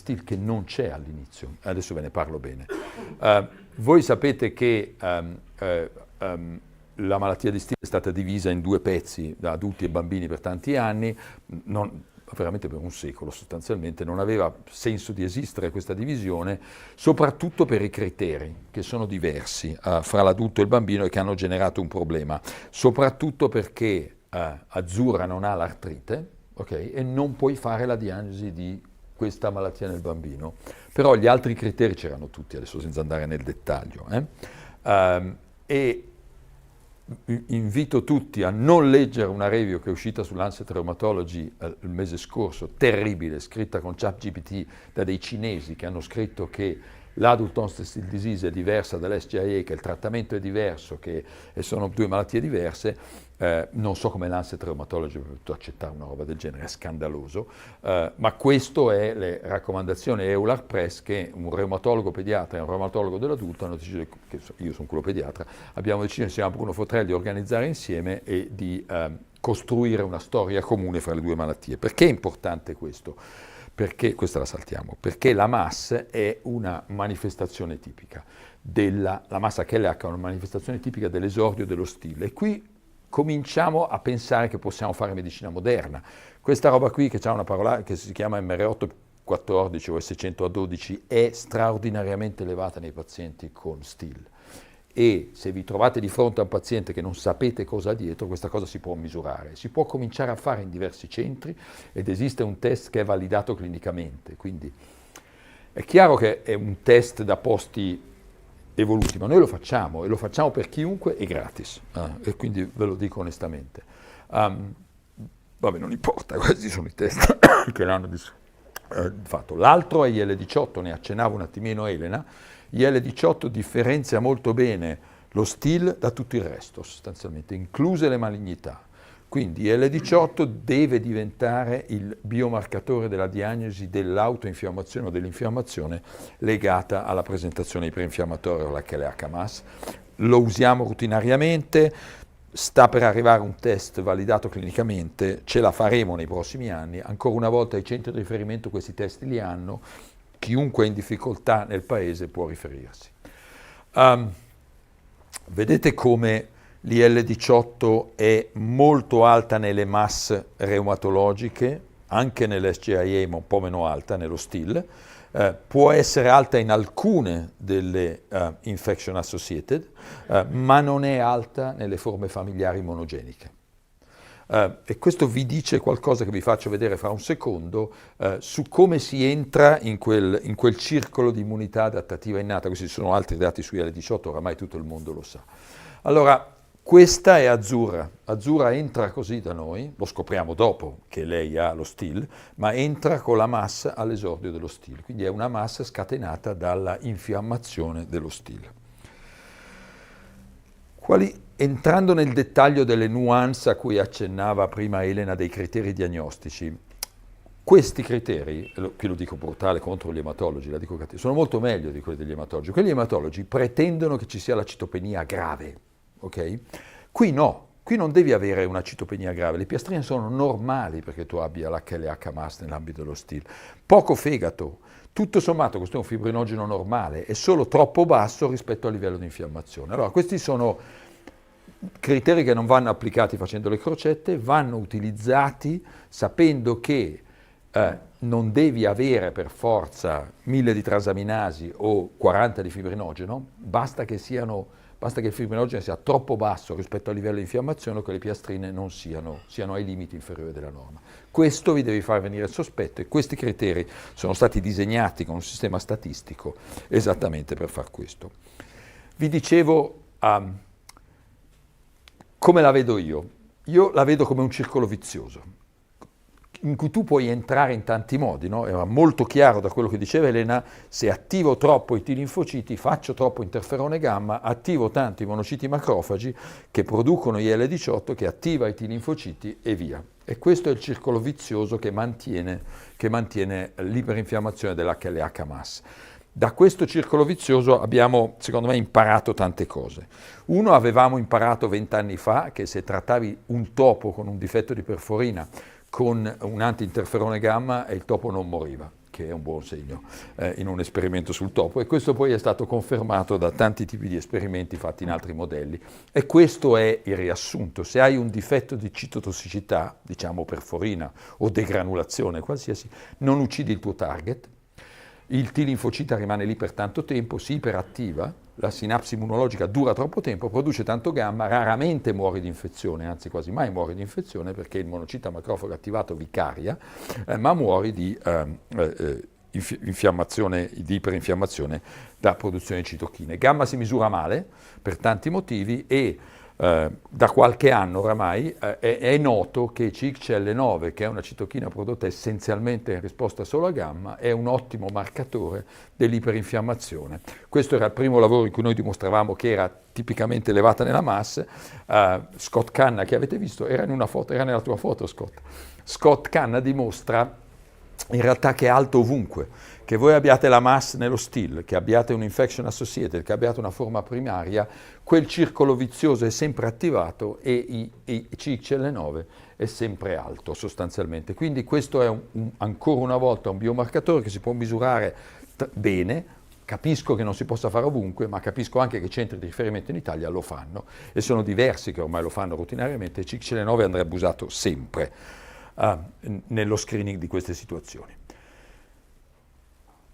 Still che non c'è all'inizio. Adesso ve ne parlo bene. Voi sapete che la malattia di Still è stata divisa in due pezzi, da adulti e bambini, per tanti anni, veramente per un secolo sostanzialmente. Non aveva senso di esistere questa divisione, soprattutto per i criteri che sono diversi fra l'adulto e il bambino e che hanno generato un problema, soprattutto perché Azzurra non ha l'artrite, okay, e non puoi fare la diagnosi di questa malattia nel bambino. Però gli altri criteri c'erano tutti, adesso senza andare nel dettaglio. E invito tutti a non leggere una review che è uscita sull'Lancet Rheumatology il mese scorso, terribile, scritta con ChatGPT da dei cinesi che hanno scritto che l'adult onset still disease è diversa dall'SGIA, che il trattamento è diverso, che sono due malattie diverse. Non so come Lancet Rheumatology ha potuto accettare una roba del genere, è scandaloso, ma questo è le raccomandazioni Euler Press che un reumatologo pediatra e un reumatologo dell'adulto hanno deciso, che io sono quello pediatra, abbiamo deciso insieme a Bruno Fotrel di organizzare insieme e di costruire una storia comune fra le due malattie. Perché è importante questo? Perché, questa la saltiamo, perché la MAS è una manifestazione tipica, la massa HLH è una manifestazione tipica dell'esordio dello Still, e qui cominciamo a pensare che possiamo fare medicina moderna. Questa roba qui che ha una parola che si chiama MR814 o S100A12 è straordinariamente elevata nei pazienti con Still. E se vi trovate di fronte a un paziente che non sapete cosa ha dietro, questa cosa si può misurare. Si può cominciare a fare in diversi centri ed esiste un test che è validato clinicamente. Quindi è chiaro che è un test da posti evoluti, ma noi lo facciamo e lo facciamo per chiunque e gratis. E quindi ve lo dico onestamente. Vabbè, non importa, questi sono i test che l'hanno fatto. L'altro è IL-18, ne accennava un attimino Elena. IL-18 differenzia molto bene lo Still da tutto il resto, sostanzialmente, incluse le malignità. Quindi IL-18 deve diventare il biomarcatore della diagnosi dell'autoinfiammazione o dell'infiammazione legata alla presentazione iperinfiammatoria o all'HLH-MAS. Lo usiamo rutinariamente, sta per arrivare un test validato clinicamente, ce la faremo nei prossimi anni. Ancora una volta i centri di riferimento questi test li hanno, chiunque è in difficoltà nel paese può riferirsi. Vedete come l'IL-18 è molto alta nelle MAS reumatologiche, anche nell'SGIA, ma un po' meno alta nello Still. Può essere alta in alcune delle infection associated, ma non è alta nelle forme familiari monogeniche. E questo vi dice qualcosa che vi faccio vedere fra un secondo su come si entra in quel circolo di immunità adattativa innata. Questi sono altri dati su IL-18, oramai tutto il mondo lo sa. Allora, questa è Azzurra. Azzurra entra così da noi, lo scopriamo dopo che lei ha lo Still, ma entra con la massa all'esordio dello Still, quindi è una massa scatenata dalla infiammazione dello Still. Entrando nel dettaglio delle nuance a cui accennava prima Elena dei criteri diagnostici, questi criteri, qui lo dico brutale contro gli ematologi, la dico cattiva, sono molto meglio di quelli degli ematologi. Quelli ematologi pretendono che ci sia la citopenia grave, ok? Qui no, qui non devi avere una citopenia grave, le piastrine sono normali perché tu abbia l'HLH-MAS nell'ambito dello Still. Poco fegato, tutto sommato questo è un fibrinogeno normale, è solo troppo basso rispetto al livello di infiammazione. Allora, questi sono criteri che non vanno applicati facendo le crocette, vanno utilizzati sapendo che non devi avere per forza 1000 di transaminasi o 40 di fibrinogeno, basta che il fibrinogeno sia troppo basso rispetto al livello di infiammazione o che le piastrine non siano ai limiti inferiori della norma. Questo vi deve far venire il sospetto e questi criteri sono stati disegnati con un sistema statistico esattamente per far questo. Vi dicevo come la vedo io? Io la vedo come un circolo vizioso, in cui tu puoi entrare in tanti modi, no? Era molto chiaro da quello che diceva Elena, se attivo troppo i T-linfociti, faccio troppo interferone gamma, attivo tanti monociti macrofagi che producono IL-18 che attiva i T-linfociti e via. E questo è il circolo vizioso che mantiene l'iperinfiammazione dell'HLH-MAS. Da questo circolo vizioso abbiamo, secondo me, imparato tante cose. Uno, avevamo imparato 20 anni fa che se trattavi un topo con un difetto di perforina con un anti-interferone gamma il topo non moriva, che è un buon segno in un esperimento sul topo, e questo poi è stato confermato da tanti tipi di esperimenti fatti in altri modelli. E questo è il riassunto. Se hai un difetto di citotossicità, diciamo perforina o degranulazione qualsiasi, non uccidi il tuo target, il T-linfocita rimane lì per tanto tempo, si iperattiva, la sinapsi immunologica dura troppo tempo, produce tanto gamma, raramente muori di infezione, anzi quasi mai muori di infezione perché il monocita macrofago attivato vicaria, ma muori di infiammazione, di iperinfiammazione da produzione di citochine. Gamma si misura male per tanti motivi e da qualche anno oramai è noto che CXCL9, che è una citochina prodotta essenzialmente in risposta solo a gamma, è un ottimo marcatore dell'iperinfiammazione. Questo era il primo lavoro in cui noi dimostravamo che era tipicamente elevata nella MAS. Scott Canna, che avete visto, era nella tua foto, Scott. Scott Canna dimostra in realtà che è alto ovunque, che voi abbiate la MAS nello STIL, che abbiate un infection associated, che abbiate una forma primaria, quel circolo vizioso è sempre attivato e CXCL9 è sempre alto sostanzialmente. Quindi questo è ancora una volta un biomarcatore che si può misurare bene. Capisco che non si possa fare ovunque, ma capisco anche che i centri di riferimento in Italia lo fanno e sono diversi che ormai lo fanno routinariamente. CXCL9 andrebbe usato sempre nello screening di queste situazioni.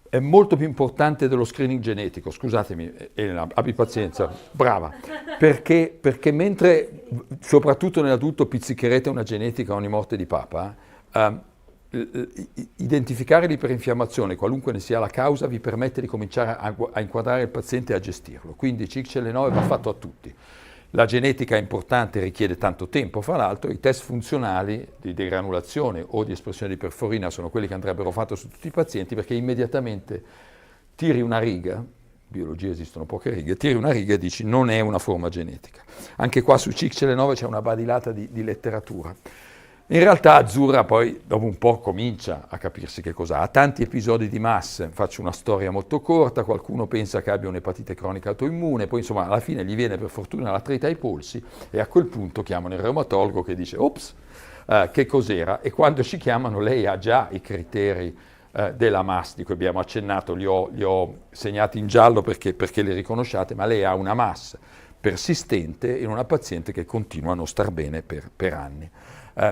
È molto più importante dello screening genetico, scusatemi Elena, abbi pazienza, brava, perché mentre soprattutto nell'adulto pizzicherete una genetica ogni morte di papa, identificare l'iperinfiammazione, qualunque ne sia la causa, vi permette di cominciare a inquadrare il paziente e a gestirlo. Quindi CXCL9 va fatto a tutti. La genetica è importante, richiede tanto tempo, fra l'altro i test funzionali di degranulazione o di espressione di perforina sono quelli che andrebbero fatti su tutti i pazienti, perché immediatamente tiri una riga, in biologia esistono poche righe, tiri una riga e dici non è una forma genetica. Anche qua su CXCL9 c'è una badilata di letteratura. In realtà Azzurra poi dopo un po' comincia a capirsi che cos'ha. Ha tanti episodi di MAS, faccio una storia molto corta, qualcuno pensa che abbia un'epatite cronica autoimmune, poi insomma alla fine gli viene per fortuna l'artrite ai polsi e a quel punto chiamano il reumatologo che dice ops, che cos'era? E quando ci chiamano lei ha già i criteri della MAS di cui abbiamo accennato, li ho segnati in giallo perché li riconosciate, ma lei ha una MAS persistente in una paziente che continua a non star bene per anni.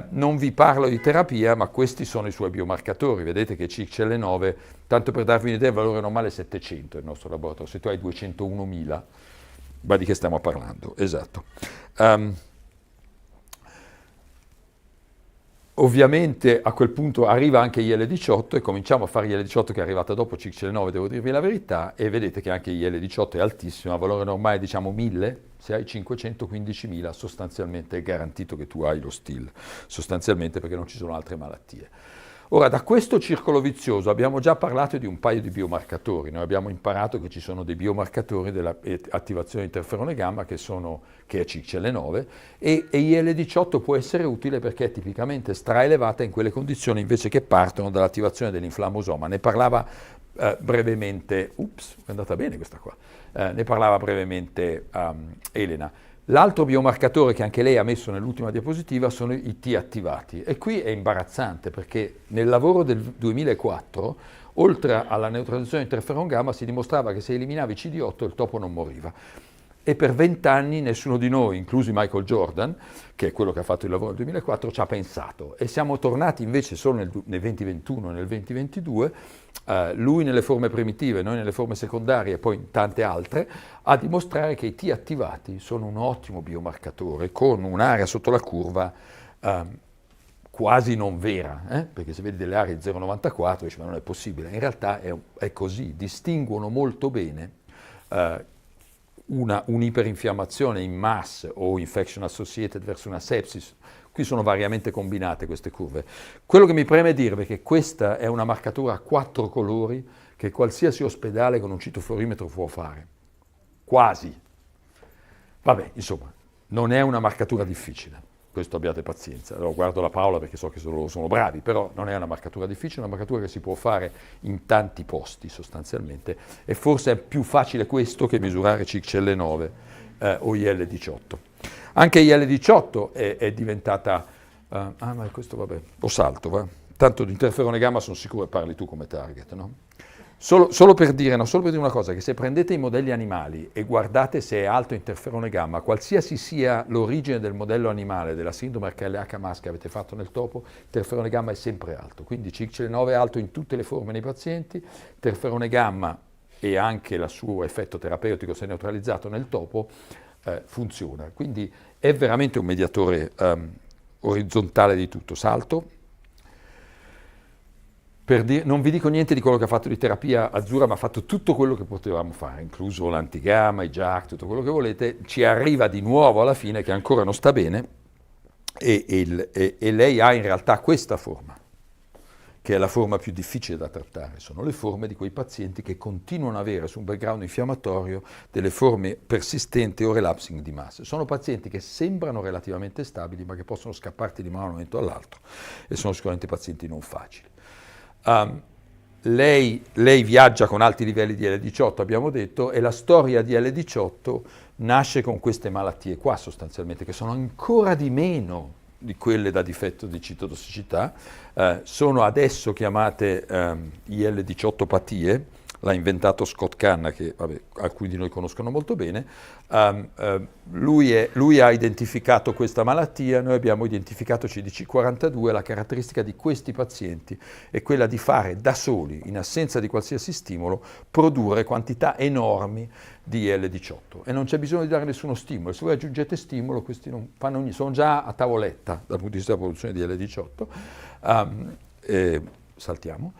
Non vi parlo di terapia, ma questi sono i suoi biomarcatori. Vedete che CXCL9, tanto per darvi un'idea, il valore normale è 700 il nostro laboratorio. Se tu hai 201.000, ma di che stiamo parlando? Esatto. Ovviamente a quel punto arriva anche IL-18 e cominciamo a fare IL-18 che è arrivata dopo CXCL9, devo dirvi la verità, e vedete che anche IL-18 è altissimo, a valore normale diciamo 1000, se hai 515.000 sostanzialmente è garantito che tu hai lo STIL, sostanzialmente perché non ci sono altre malattie. Ora, da questo circolo vizioso abbiamo già parlato di un paio di biomarcatori. Noi abbiamo imparato che ci sono dei biomarcatori dell'attivazione di interferone gamma che è CXCL9 e IL-18 può essere utile perché è tipicamente straelevata in quelle condizioni invece che partono dall'attivazione dell'inflammosoma. Ne parlava brevemente, è andata bene questa qua, ne parlava brevemente Elena. L'altro biomarcatore che anche lei ha messo nell'ultima diapositiva sono i T attivati e qui è imbarazzante perché nel lavoro del 2004 oltre alla neutralizzazione di interferon gamma si dimostrava che se eliminavi CD8 il topo non moriva e per 20 anni nessuno di noi, inclusi Michael Jordan, che è quello che ha fatto il lavoro nel 2004, ci ha pensato e siamo tornati invece solo nel 2021 e nel 2022, lui nelle forme primitive, noi nelle forme secondarie e poi in tante altre, a dimostrare che i T attivati sono un ottimo biomarcatore con un'area sotto la curva quasi non vera, perché se vedi delle aree 0,94 dici ma non è possibile, in realtà è così, distinguono molto bene un'iperinfiammazione in MAS o infection associated verso una sepsis. Qui sono variamente combinate queste curve. Quello che mi preme dirvi è che questa è una marcatura a 4 colori che qualsiasi ospedale con un citofluorimetro può fare. Quasi. Vabbè, insomma, non è una marcatura difficile. Questo abbiate pazienza. Allora, guardo la Paola perché so che sono bravi, però non è una marcatura difficile, è una marcatura che si può fare in tanti posti sostanzialmente e forse è più facile questo che misurare CXCL9 o IL-18. Anche IL-18 è diventata, ma questo vabbè, lo salto, va? tanto di interferone gamma sono sicuro che parli tu come target, no? Solo per dire una cosa, che se prendete i modelli animali e guardate se è alto interferone gamma, qualsiasi sia l'origine del modello animale, della sindrome HLH-MAS che avete fatto nel topo, interferone gamma è sempre alto. Quindi CXL9 è alto in tutte le forme nei pazienti, interferone gamma e anche il suo effetto terapeutico se neutralizzato nel topo funziona. Quindi è veramente un mediatore orizzontale di tutto. Salto. Non vi dico niente di quello che ha fatto di terapia Azzurra, ma ha fatto tutto quello che potevamo fare, incluso l'antigamma, i JAK, tutto quello che volete. Ci arriva di nuovo alla fine che ancora non sta bene e lei ha in realtà questa forma, che è la forma più difficile da trattare. Sono le forme di quei pazienti che continuano ad avere su un background infiammatorio delle forme persistenti o relapsing di massa. Sono pazienti che sembrano relativamente stabili, ma che possono scapparti di mano da un momento all'altro e sono sicuramente pazienti non facili. Lei viaggia con alti livelli di L18, abbiamo detto, e la storia di L18 nasce con queste malattie qua sostanzialmente, che sono ancora di meno di quelle da difetto di citotossicità, sono adesso chiamate IL-18-patie, l'ha inventato Scott Canna, che alcuni di noi conoscono molto bene. Lui ha identificato questa malattia, noi abbiamo identificato CDC42, la caratteristica di questi pazienti è quella di fare da soli, in assenza di qualsiasi stimolo, produrre quantità enormi di IL-18 e non c'è bisogno di dare nessuno stimolo. Se voi aggiungete stimolo, questi non fanno niente, sono già a tavoletta dal punto di vista della produzione di IL-18. Saltiamo.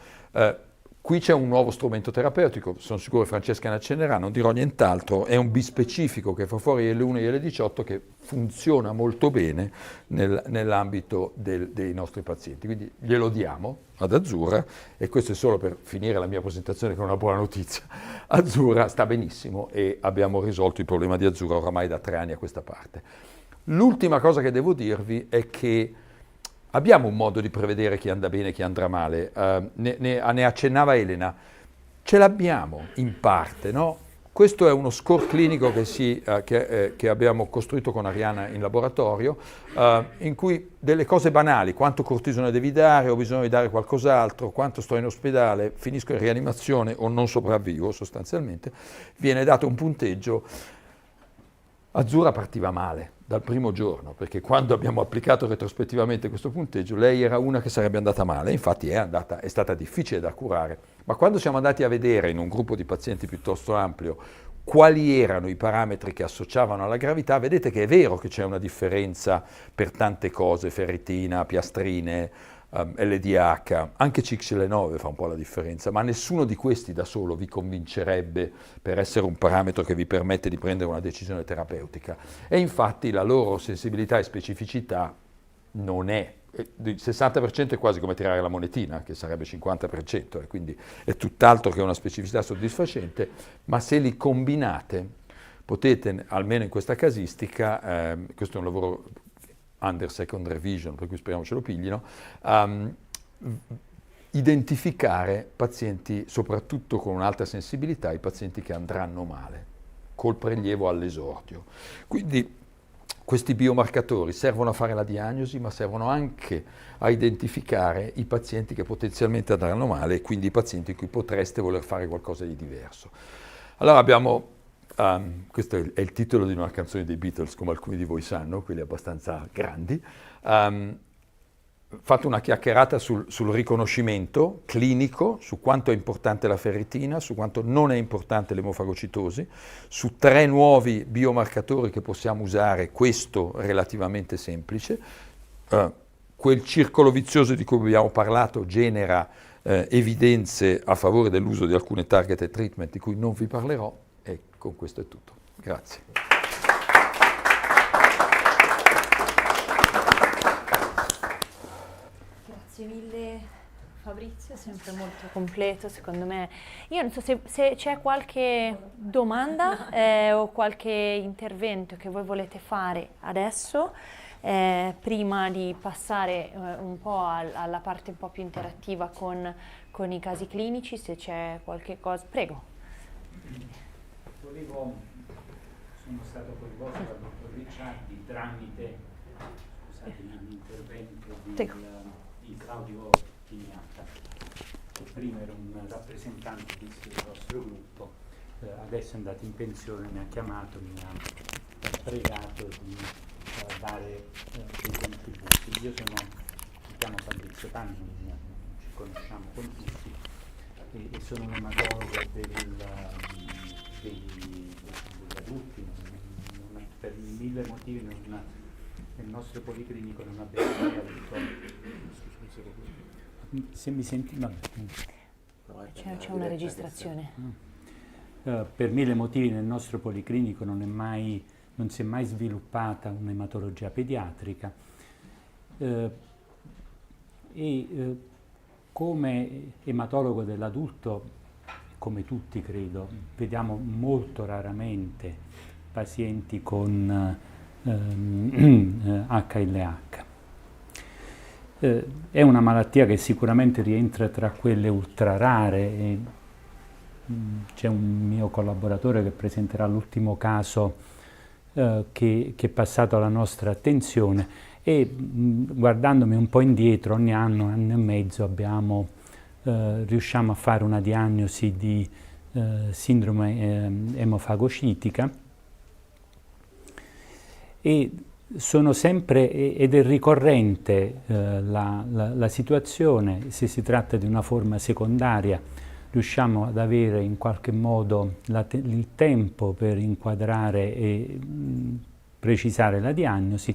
Qui c'è un nuovo strumento terapeutico, sono sicuro che Francesca ne accennerà, non dirò nient'altro, è un bispecifico che fa fuori L1 e L18 che funziona molto bene nell'ambito dei nostri pazienti, quindi glielo diamo ad Azzurra e questo è solo per finire la mia presentazione con una buona notizia. Azzurra sta benissimo e abbiamo risolto il problema di Azzurra oramai da 3 anni a questa parte. L'ultima cosa che devo dirvi è che abbiamo un modo di prevedere chi andrà bene e chi andrà male, ne accennava Elena, ce l'abbiamo in parte, no? Questo è uno score clinico che abbiamo costruito con Arianna in laboratorio, in cui delle cose banali, quanto cortisone devi dare, ho bisogno di dare qualcos'altro, quanto sto in ospedale, finisco in rianimazione o non sopravvivo sostanzialmente, viene dato un punteggio. Azzurra partiva male dal primo giorno, perché quando abbiamo applicato retrospettivamente questo punteggio, lei era una che sarebbe andata male, infatti è stata difficile da curare, ma quando siamo andati a vedere in un gruppo di pazienti piuttosto ampio quali erano i parametri che associavano alla gravità, vedete che è vero che c'è una differenza per tante cose, ferritina, piastrine, LDH, anche CXL9 fa un po' la differenza, ma nessuno di questi da solo vi convincerebbe per essere un parametro che vi permette di prendere una decisione terapeutica. E infatti la loro sensibilità e specificità non è, il 60% è quasi come tirare la monetina, che sarebbe 50%, e quindi è tutt'altro che una specificità soddisfacente, ma se li combinate potete, almeno in questa casistica, questo è un lavoro under second revision, per cui speriamo ce lo piglino, identificare pazienti, soprattutto con un'alta sensibilità, i pazienti che andranno male, col prelievo all'esordio. Quindi questi biomarcatori servono a fare la diagnosi, ma servono anche a identificare i pazienti che potenzialmente andranno male e quindi i pazienti in cui potreste voler fare qualcosa di diverso. Allora abbiamo questo è il titolo di una canzone dei Beatles, come alcuni di voi sanno, quelli abbastanza grandi. Fatto una chiacchierata sul riconoscimento clinico, su quanto è importante la ferritina, su quanto non è importante l'emofagocitosi, su 3 nuovi biomarcatori che possiamo usare, questo relativamente semplice. Quel circolo vizioso di cui abbiamo parlato genera evidenze a favore dell'uso di alcune targeted treatment di cui non vi parlerò. E con questo è tutto. Grazie. Grazie mille Fabrizio, sempre molto completo secondo me. Io non so se c'è qualche domanda o qualche intervento che voi volete fare adesso, prima di passare un po' alla parte un po' più interattiva con i casi clinici, se c'è qualche cosa. Prego. Sono stato coinvolto dal dottor Ricciardi tramite l'intervento di Claudio sottolineata, che prima era un rappresentante del nostro gruppo, adesso è andato in pensione, mi ha chiamato, mi ha pregato di dare dei contributi. Io mi chiamo Fabrizio Panni, ci conosciamo con tutti, e sono un ematologo degli adulti. Per 1000 motivi nel nostro policlinico non abbiamo mai avuto. Se mi senti, vabbè. C'è una registrazione. Per 1000 motivi nel nostro policlinico non si è mai sviluppata un'ematologia pediatrica, come ematologo dell'adulto, come tutti credo, vediamo molto raramente pazienti con HLH. È una malattia che sicuramente rientra tra quelle ultra rare. C'è un mio collaboratore che presenterà l'ultimo caso che è passato alla nostra attenzione, e guardandomi un po' indietro, ogni anno e mezzo riusciamo a fare una diagnosi di sindrome emofagocitica, e sono sempre, ed è ricorrente la situazione. Se si tratta di una forma secondaria, riusciamo ad avere in qualche modo il tempo per inquadrare e precisare la diagnosi,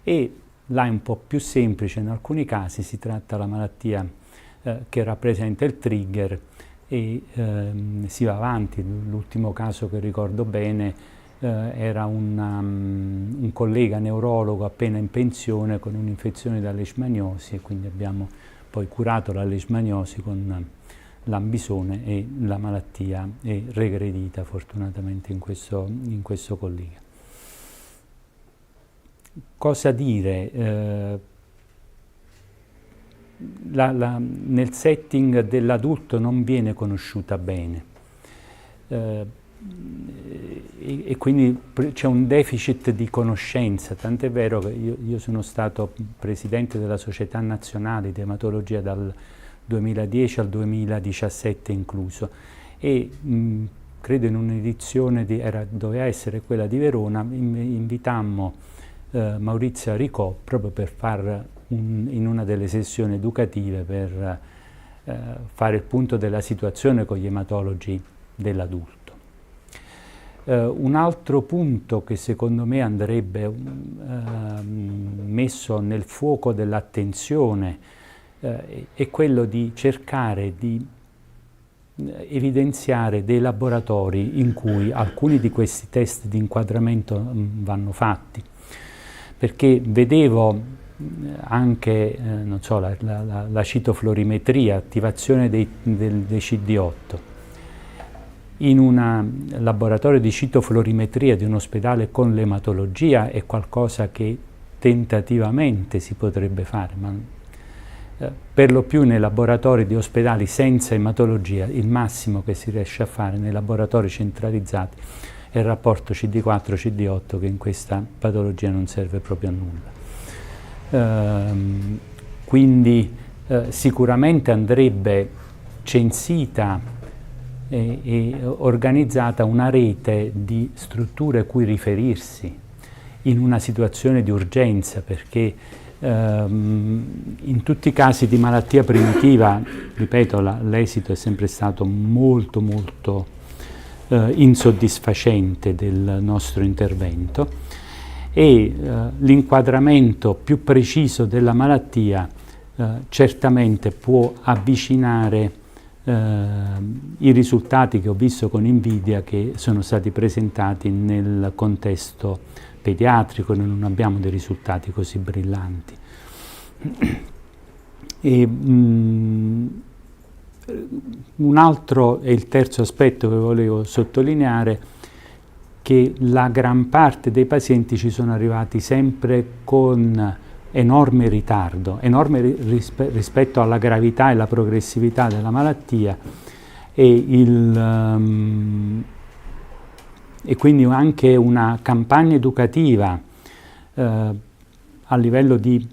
e là è un po' più semplice. In alcuni casi si tratta della malattia che rappresenta il trigger, e si va avanti. L'ultimo caso che ricordo bene era un collega neurologo appena in pensione con un'infezione da leishmaniosi, e quindi abbiamo poi curato la leishmaniosi con l'ambisone, e la malattia è regredita fortunatamente in questo collega. Cosa dire? Nel setting dell'adulto non viene conosciuta bene, e quindi c'è un deficit di conoscenza, tant'è vero che io sono stato presidente della Società Nazionale di Ematologia dal 2010 al 2017 incluso, e credo in un'edizione doveva essere quella di Verona, invitammo Maurizio Aricò proprio per far in una delle sessioni educative per fare il punto della situazione con gli ematologi dell'adulto. Un altro punto che secondo me andrebbe messo nel fuoco dell'attenzione è quello di cercare di evidenziare dei laboratori in cui alcuni di questi test di inquadramento vanno fatti, perché vedevo anche non so, la citoflorimetria, attivazione dei CD8. In un laboratorio di citoflorimetria di un ospedale con l'ematologia è qualcosa che tentativamente si potrebbe fare, ma per lo più nei laboratori di ospedali senza ematologia il massimo che si riesce a fare nei laboratori centralizzati è il rapporto CD4-CD8, che in questa patologia non serve proprio a nulla. Quindi sicuramente andrebbe censita e organizzata una rete di strutture cui riferirsi in una situazione di urgenza, perché in tutti i casi di malattia primitiva, ripeto, l'esito è sempre stato molto insoddisfacente del nostro intervento, e l'inquadramento più preciso della malattia certamente può avvicinare i risultati che ho visto con invidia, che sono stati presentati nel contesto pediatrico. Noi non abbiamo dei risultati così brillanti. Un altro e il terzo aspetto che volevo sottolineare, che la gran parte dei pazienti ci sono arrivati sempre con enorme ritardo, rispetto alla gravità e la progressività della malattia, e quindi anche una campagna educativa a livello di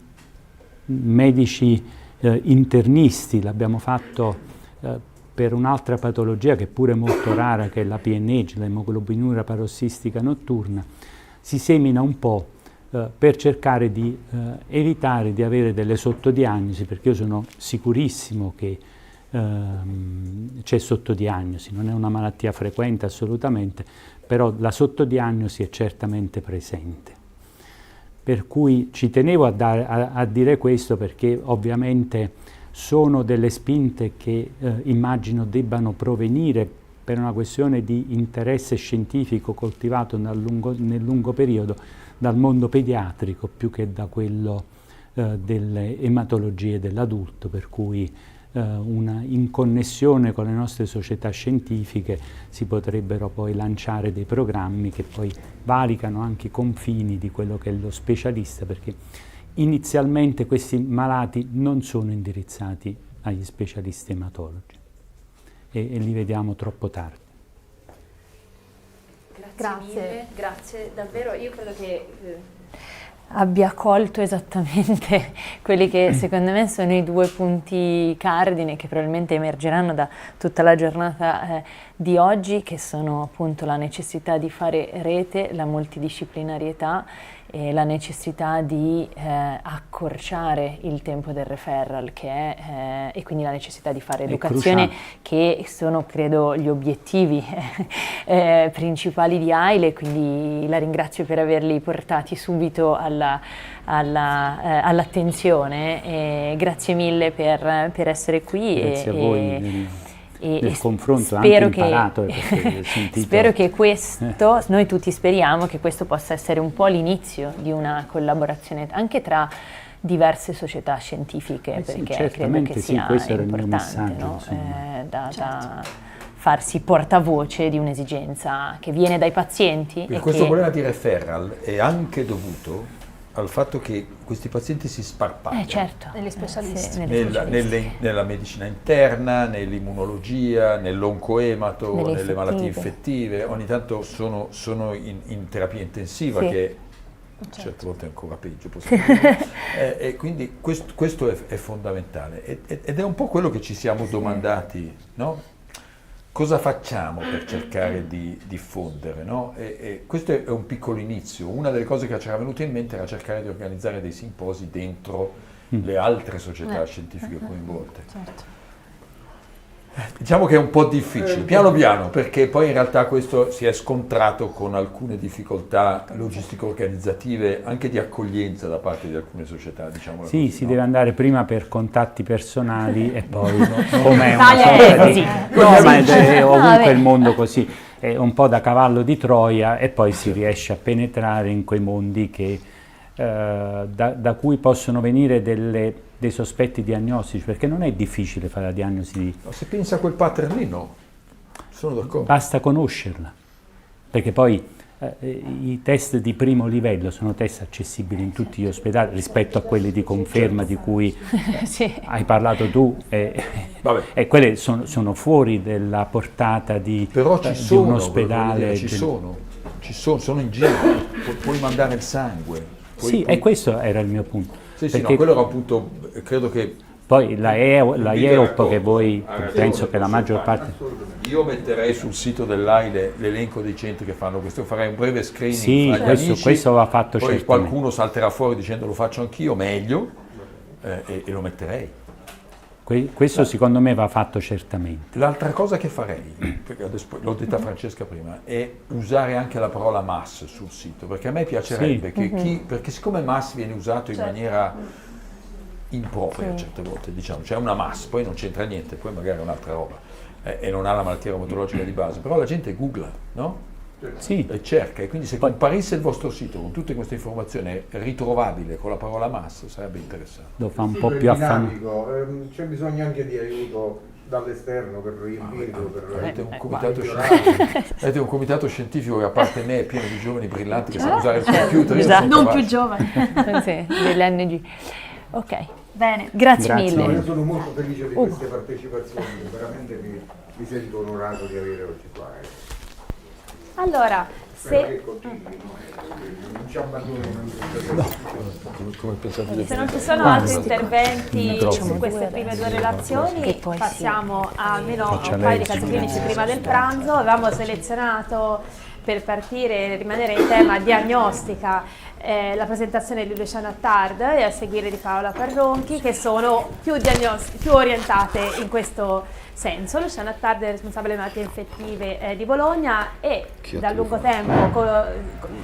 medici internisti, l'abbiamo fatto per un'altra patologia che è pure molto rara, che è la PNH, l'emoglobinuria parossistica notturna. Si semina un po' per cercare di evitare di avere delle sottodiagnosi, perché io sono sicurissimo che c'è sottodiagnosi, non è una malattia frequente assolutamente, però la sottodiagnosi è certamente presente. Per cui ci tenevo a dire questo, perché ovviamente sono delle spinte che immagino debbano provenire, per una questione di interesse scientifico coltivato nel lungo periodo, dal mondo pediatrico più che da quello delle ematologie dell'adulto, per cui in connessione con le nostre società scientifiche si potrebbero poi lanciare dei programmi che poi valicano anche i confini di quello che è lo specialista, perché inizialmente questi malati non sono indirizzati agli specialisti ematologi e li vediamo troppo tardi. Grazie davvero. Io credo che abbia colto esattamente quelli che secondo me sono i 2 punti cardine che probabilmente emergeranno da tutta la giornata di oggi, che sono appunto la necessità di fare rete, la multidisciplinarietà e la necessità di accorciare il tempo del referral, e quindi la necessità di fare educazione, che sono credo gli obiettivi principali di AILE, quindi la ringrazio per averli portati subito all'attenzione, grazie mille per essere qui. Grazie a voi. Nel confronto spero anche imparato spero che questo, noi tutti speriamo che questo possa essere un po' l'inizio di una collaborazione anche tra diverse società scientifiche, perché credo che sia importante, no? Da farsi portavoce di un'esigenza che viene dai pazienti. E questo problema di referral è anche dovuto al fatto che questi pazienti si sparpagliano negli specialisti, nella medicina interna, nell'immunologia, nell'oncoemato, nelle malattie infettive. Ogni tanto sono in terapia intensiva, che certe volte è ancora peggio, possiamo dire. E quindi questo è fondamentale ed è un po' quello che ci siamo domandati, no? Cosa facciamo per cercare di diffondere, no? E questo è un piccolo inizio. Una delle cose che ci era venuta in mente era cercare di organizzare dei simposi dentro le altre società scientifiche coinvolte. Certo. Diciamo che è un po' difficile, piano piano, perché poi in realtà questo si è scontrato con alcune difficoltà logistico-organizzative, anche di accoglienza da parte di alcune società, diciamo. Sì, si deve andare prima per contatti personali e poi come una sorta di... No, ma è ovunque il mondo così, è un po' da cavallo di Troia e poi si riesce a penetrare in quei mondi che, da cui possono venire dei sospetti diagnostici, perché non è difficile fare la diagnosi di... Se pensa a quel pattern lì, no, sono d'accordo. Basta conoscerla, perché poi i test di primo livello sono test accessibili in tutti gli ospedali rispetto a quelli di conferma di cui hai parlato tu, e quelle sono fuori della portata di un ospedale. Sono in giro, puoi mandare il sangue. E questo era il mio punto. Sì, no, quello era un punto, credo che... Poi la EOP, che voi, penso che la maggior parte... Io metterei sul sito dell'AILE l'elenco dei centri che fanno questo, farei un breve screening fra gli amici, questo va fatto poi certamente. Qualcuno salterà fuori dicendo lo faccio anch'io, meglio, e lo metterei. Questo secondo me va fatto certamente. L'altra cosa che farei, perché adesso l'ho detta Francesca prima, è usare anche la parola MAS sul sito, perché a me piacerebbe che perché siccome MAS viene usato in maniera impropria certe volte, diciamo, c'è una MAS, poi non c'entra niente, poi magari è un'altra roba e non ha la malattia reumatologica di base, però la gente googla, no? Sì. E cerca, e quindi se comparisse il vostro sito con tutte queste informazioni ritrovabile con la parola MAS sarebbe interessante. Lo fa un po' più dinamico, c'è bisogno anche di aiuto dall'esterno per riempirlo. Avete un comitato scientifico che a parte me è pieno di giovani brillanti che sanno usare il computer. Non più giovani, dell'NG. Ok, bene, grazie mille. Io sono molto felice di queste partecipazioni, veramente mi sento onorato di avere oggi qua. Allora, se... Non ci abbandoniamo. Come pensate? Se non ci sono altri interventi su queste prime due relazioni, passiamo almeno a un paio di casi clinici prima del pranzo. Avevamo selezionato per partire e rimanere in tema diagnostica la presentazione di Luciano Attard e a seguire di Paola Parronchi, che sono più orientate in questo senso. Luciano Attard è responsabile delle malattie infettive di Bologna e da lungo tempo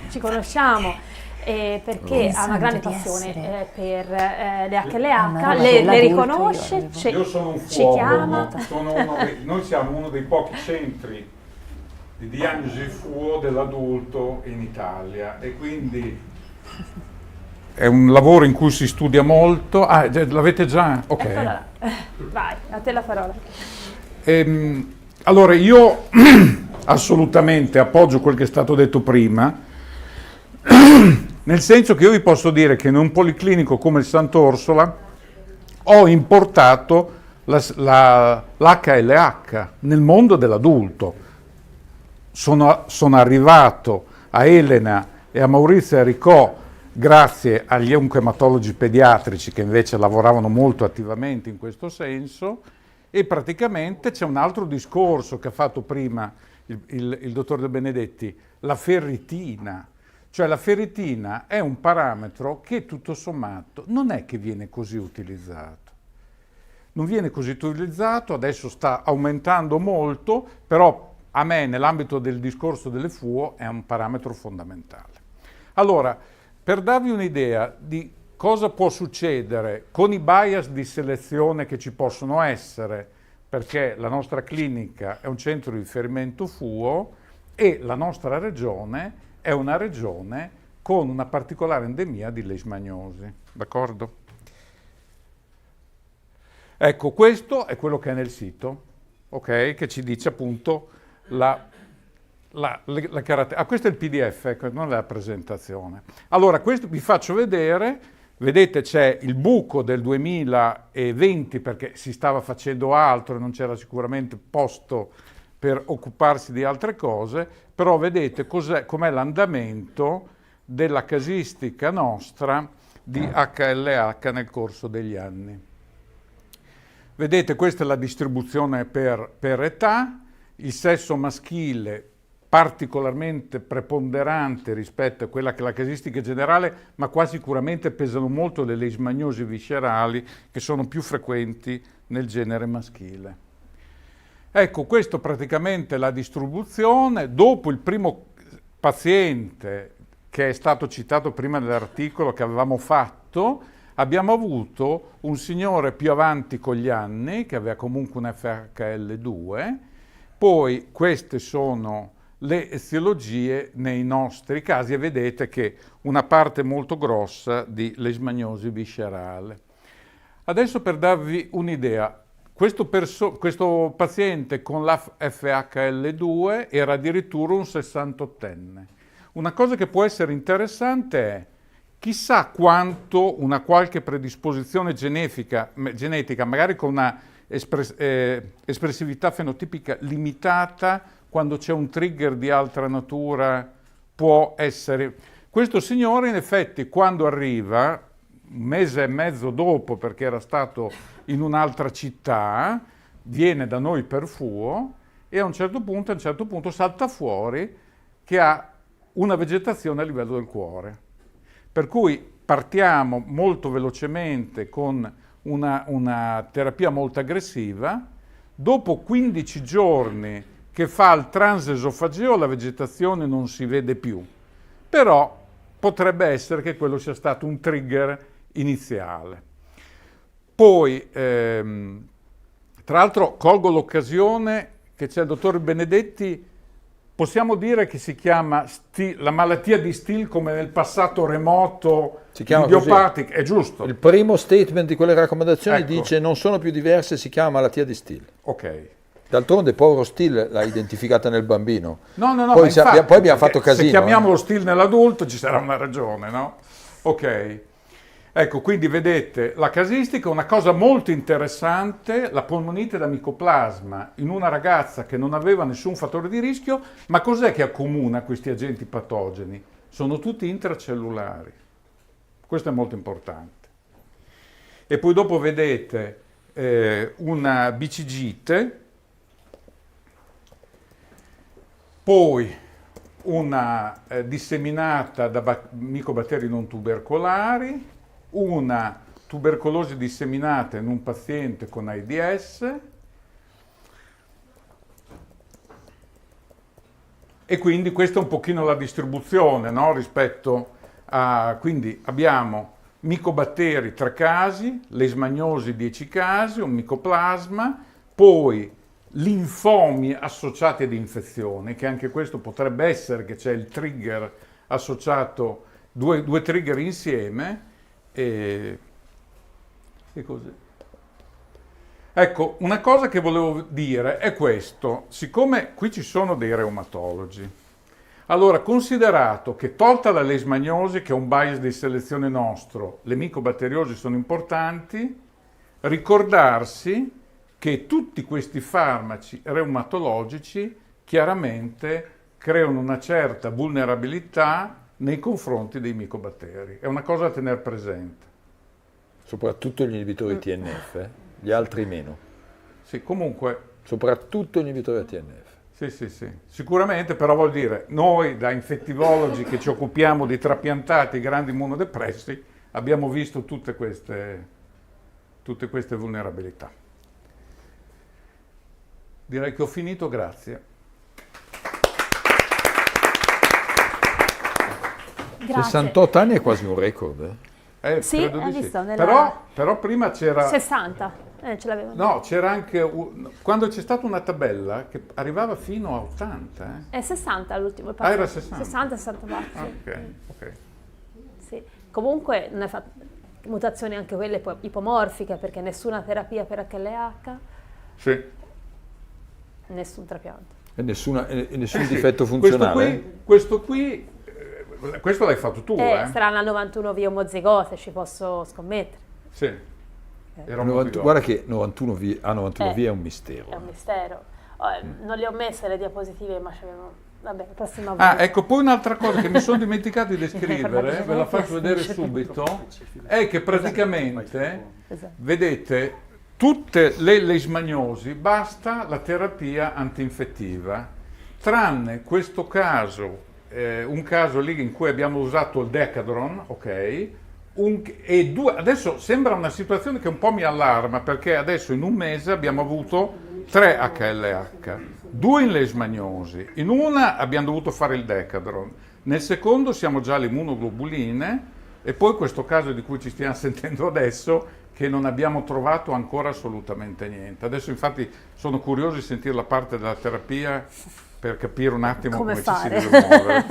ci conosciamo perché ha una grande passione per le HLH, le riconosce, Io sono un ci fuoco, chiama. noi siamo uno dei pochi centri di diagnosi FUO dell'adulto in Italia e quindi è un lavoro in cui si studia molto. Ah, l'avete già? Ok. Eccola là. Vai, a te la parola. Allora, io assolutamente appoggio quel che è stato detto prima, nel senso che io vi posso dire che in un policlinico come il Sant'Orsola ho importato l'HLH nel mondo dell'adulto. Sono arrivato a Elena e a Maurizio Enricò grazie agli oncoematologi pediatrici che invece lavoravano molto attivamente in questo senso, e praticamente c'è un altro discorso che ha fatto prima il dottor De Benedetti, la ferritina. Cioè la ferritina è un parametro che tutto sommato non è che viene così utilizzato. Non viene così utilizzato, adesso sta aumentando molto, però a me nell'ambito del discorso delle FUO è un parametro fondamentale. Allora, per darvi un'idea di cosa può succedere con i bias di selezione che ci possono essere, perché la nostra clinica è un centro di riferimento FUO e la nostra regione è una regione con una particolare endemia di leishmaniosi, d'accordo? Ecco, questo è quello che è nel sito, ok? Che ci dice appunto la caratteristica. Ah, questo è il PDF, ecco, non è la presentazione. Allora, questo vi faccio vedere, vedete c'è il buco del 2020 perché si stava facendo altro e non c'era sicuramente posto per occuparsi di altre cose, però vedete com'è l'andamento della casistica nostra di HLH nel corso degli anni. Vedete, questa è la distribuzione per età, il sesso maschile particolarmente preponderante rispetto a quella che è la casistica generale, ma qua sicuramente pesano molto le leishmaniosi viscerali che sono più frequenti nel genere maschile. Ecco, questo praticamente è la distribuzione. Dopo il primo paziente che è stato citato prima nell'articolo che avevamo fatto, abbiamo avuto un signore più avanti con gli anni, che aveva comunque un FHL2, poi queste sono le eziologie nei nostri casi e vedete che una parte molto grossa di leishmaniosi viscerale. Adesso per darvi un'idea, questo paziente con la FHL2 era addirittura un 68enne. Una cosa che può essere interessante è chissà quanto una qualche predisposizione genetica, magari con una espressività fenotipica limitata, quando c'è un trigger di altra natura, può essere. Questo signore in effetti quando arriva, un mese e mezzo dopo perché era stato in un'altra città, viene da noi per FUO e a un certo punto salta fuori che ha una vegetazione a livello del cuore. Per cui partiamo molto velocemente con una terapia molto aggressiva, dopo 15 giorni che fa il transesofageo la vegetazione non si vede più, però potrebbe essere che quello sia stato un trigger iniziale. Poi, tra l'altro, colgo l'occasione che c'è il dottor Benedetti, possiamo dire che si chiama la malattia di Still come nel passato remoto, si chiama idiopatica, è giusto? Il primo statement di quelle raccomandazioni ecco. Dice non sono più diverse, si chiama malattia di Still. Ok. D'altronde povero Still l'ha identificata nel bambino. No, poi, infatti, poi abbiamo fatto casino. Se chiamiamo lo Still nell'adulto ci sarà una ragione, no? Ok. Ecco, quindi vedete la casistica, una cosa molto interessante, la polmonite da micoplasma in una ragazza che non aveva nessun fattore di rischio, ma cos'è che accomuna questi agenti patogeni? Sono tutti intracellulari. Questo è molto importante. E poi dopo vedete una bicigite, poi una disseminata da micobatteri non tubercolari, una tubercolosi disseminata in un paziente con AIDS e quindi questa è un pochino la distribuzione, no? Rispetto a... Quindi abbiamo micobatteri 3 casi, leishmaniosi 10 casi, un micoplasma, poi linfomi associati ad infezione, che anche questo potrebbe essere che c'è il trigger associato, due trigger insieme, e così. Ecco, una cosa che volevo dire è questo, siccome qui ci sono dei reumatologi, allora considerato che tolta la leishmaniosi, che è un bias di selezione nostro, le micobatteriosi sono importanti, ricordarsi che tutti questi farmaci reumatologici chiaramente creano una certa vulnerabilità nei confronti dei micobatteri. È una cosa da tenere presente. Soprattutto gli inibitori TNF, gli altri meno. Sì, comunque... Soprattutto gli inibitori TNF. Sì. Sicuramente, però vuol dire, noi da infettivologi che ci occupiamo di trapiantati grandi immunodepressi, abbiamo visto tutte queste vulnerabilità. Direi che ho finito, grazie. Grazie. 68 anni è quasi un record. Sì, credo hai di sì. visto, nella- Però prima c'era... 60, ce l'avevano. No, c'era anche... Quando c'è stata una tabella che arrivava fino a 80. È 60 l'ultimo. Ah, era 60. 60, 64. Ok. Sì. Comunque non è mutazioni anche quelle ipomorfiche, perché nessuna terapia per HLH, Sì. nessun trapianto. E nessun Sì. difetto funzionale? Questo l'hai fatto tu, Sarà una 91 via omozigote, ci posso scommettere. Sì. Era un Guarda che 91 via è un mistero. È un mistero. Non le ho messe le diapositive, ma c'avevano... Vabbè, la prossima volta. Ah, ecco, poi un'altra cosa che mi sono dimenticato di descrivere, ve la faccio vedere subito, è che praticamente, Esatto. vedete, tutte le leishmaniosi basta la terapia antinfettiva, tranne questo caso, un caso lì in cui abbiamo usato il Decadron, ok? Adesso sembra una situazione che un po' mi allarma, perché adesso in un mese abbiamo avuto 3 HLH, 2 in leishmaniosi, in una abbiamo dovuto fare il Decadron, nel secondo siamo già alle immunoglobuline e poi questo caso di cui ci stiamo sentendo adesso che non abbiamo trovato ancora assolutamente niente. Adesso infatti sono curioso di sentire la parte della terapia per capire un attimo come ci si deve muovere.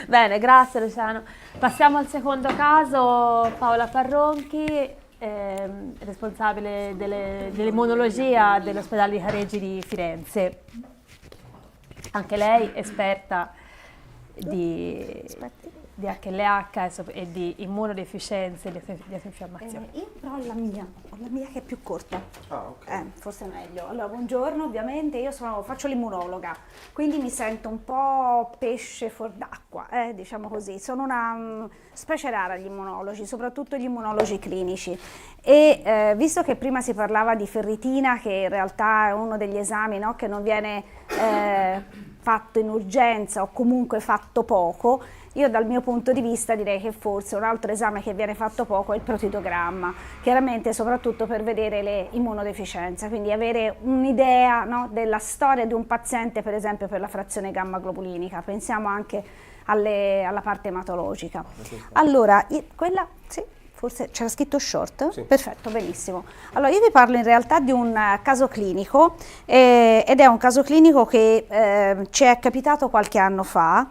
Bene, grazie Luciano. Passiamo al secondo caso, Paola Parronchi, responsabile dell'immunologia dell'ospedale di Careggi di Firenze. Anche lei esperta di HLH e di immunodeficienze e di infiammazione. Io però ho la mia che è più corta. Forse è meglio. Allora, buongiorno, ovviamente io faccio l'immunologa, quindi mi sento un po' pesce fuor d'acqua, diciamo così. Sono una specie rara gli immunologi, soprattutto gli immunologi clinici. E visto che prima si parlava di ferritina, che in realtà è uno degli esami, no, che non viene fatto in urgenza o comunque fatto poco, io dal mio punto di vista direi che forse un altro esame che viene fatto poco è il protitogramma, chiaramente soprattutto per vedere le immunodeficienze, quindi avere un'idea, no, della storia di un paziente, per esempio per la frazione gamma globulinica. Pensiamo anche alla parte ematologica. Allora, quella, sì, forse c'era scritto short? Sì. Perfetto, benissimo. Allora, io vi parlo in realtà di un caso clinico ed è un caso clinico che ci è capitato qualche anno fa,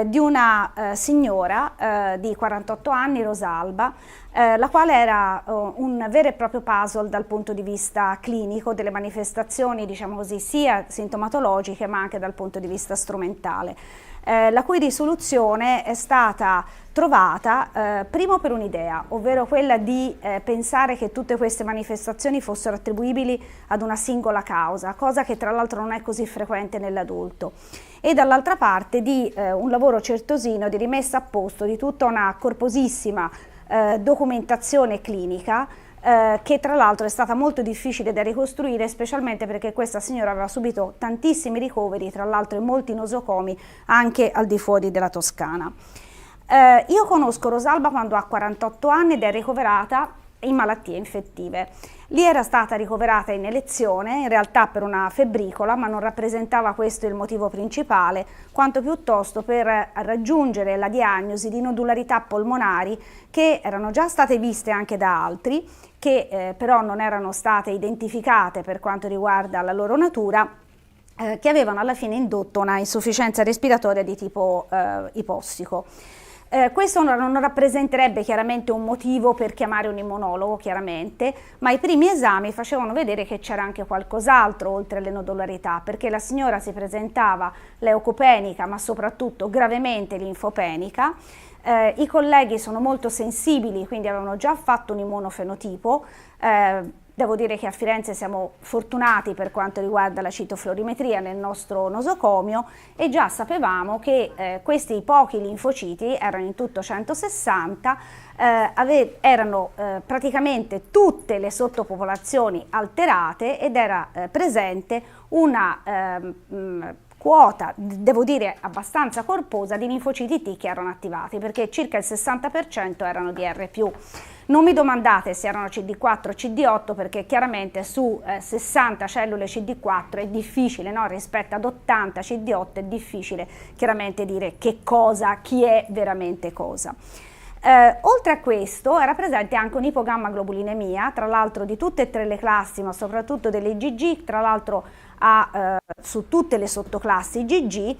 di una signora di 48 anni, Rosalba, la quale era un vero e proprio puzzle dal punto di vista clinico delle manifestazioni, diciamo così, sia sintomatologiche ma anche dal punto di vista strumentale, la cui risoluzione è stata trovata primo per un'idea, ovvero quella di pensare che tutte queste manifestazioni fossero attribuibili ad una singola causa, cosa che tra l'altro non è così frequente nell'adulto, e dall'altra parte di un lavoro certosino di rimessa a posto di tutta una corposissima documentazione clinica che tra l'altro è stata molto difficile da ricostruire, specialmente perché questa signora aveva subito tantissimi ricoveri, tra l'altro in molti nosocomi anche al di fuori della Toscana. Io conosco Rosalba quando ha 48 anni ed è ricoverata in malattie infettive. Lì era stata ricoverata in elezione, in realtà per una febbricola, ma non rappresentava questo il motivo principale, quanto piuttosto per raggiungere la diagnosi di nodularità polmonari che erano già state viste anche da altri, che però non erano state identificate per quanto riguarda la loro natura, che avevano alla fine indotto una insufficienza respiratoria di tipo ipossico. Questo non rappresenterebbe chiaramente un motivo per chiamare un immunologo, chiaramente, ma i primi esami facevano vedere che c'era anche qualcos'altro oltre alle nodularità, perché la signora si presentava leucopenica, ma soprattutto gravemente linfopenica. I colleghi sono molto sensibili, quindi avevano già fatto un immunofenotipo. Devo dire che a Firenze siamo fortunati per quanto riguarda la citofluorimetria nel nostro nosocomio e già sapevamo che questi pochi linfociti, erano in tutto 160, erano praticamente tutte le sottopopolazioni alterate ed era presente una quota, devo dire abbastanza corposa, di linfociti T che erano attivati, perché circa il 60% erano DR+. Non mi domandate se erano CD4 o CD8, perché chiaramente su 60 cellule CD4 è difficile, no? Rispetto ad 80 CD8 è difficile chiaramente dire che cosa, chi è veramente cosa. Oltre a questo era presente anche un'ipogammaglobulinemia, tra l'altro di tutte e tre le classi, ma soprattutto delle IgG, tra l'altro su tutte le sottoclassi IgG,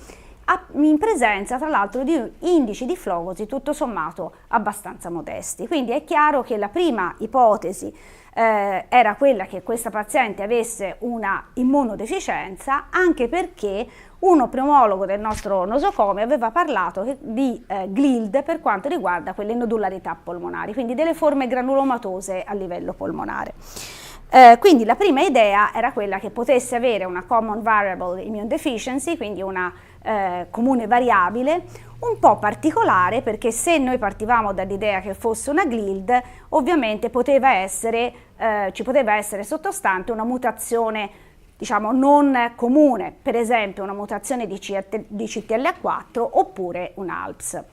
in presenza tra l'altro di indici di flogosi tutto sommato abbastanza modesti. Quindi è chiaro che la prima ipotesi era quella che questa paziente avesse una immunodeficienza, anche perché uno pneumologo del nostro nosocomio aveva parlato di GLILD per quanto riguarda quelle nodularità polmonari, quindi delle forme granulomatose a livello polmonare. Quindi la prima idea era quella che potesse avere una common variable immune deficiency, quindi una comune variabile, un po' particolare, perché se noi partivamo dall'idea che fosse una GLILD, ovviamente ci poteva essere sottostante una mutazione, diciamo, non comune, per esempio una mutazione di CTLA4 oppure un ALPS.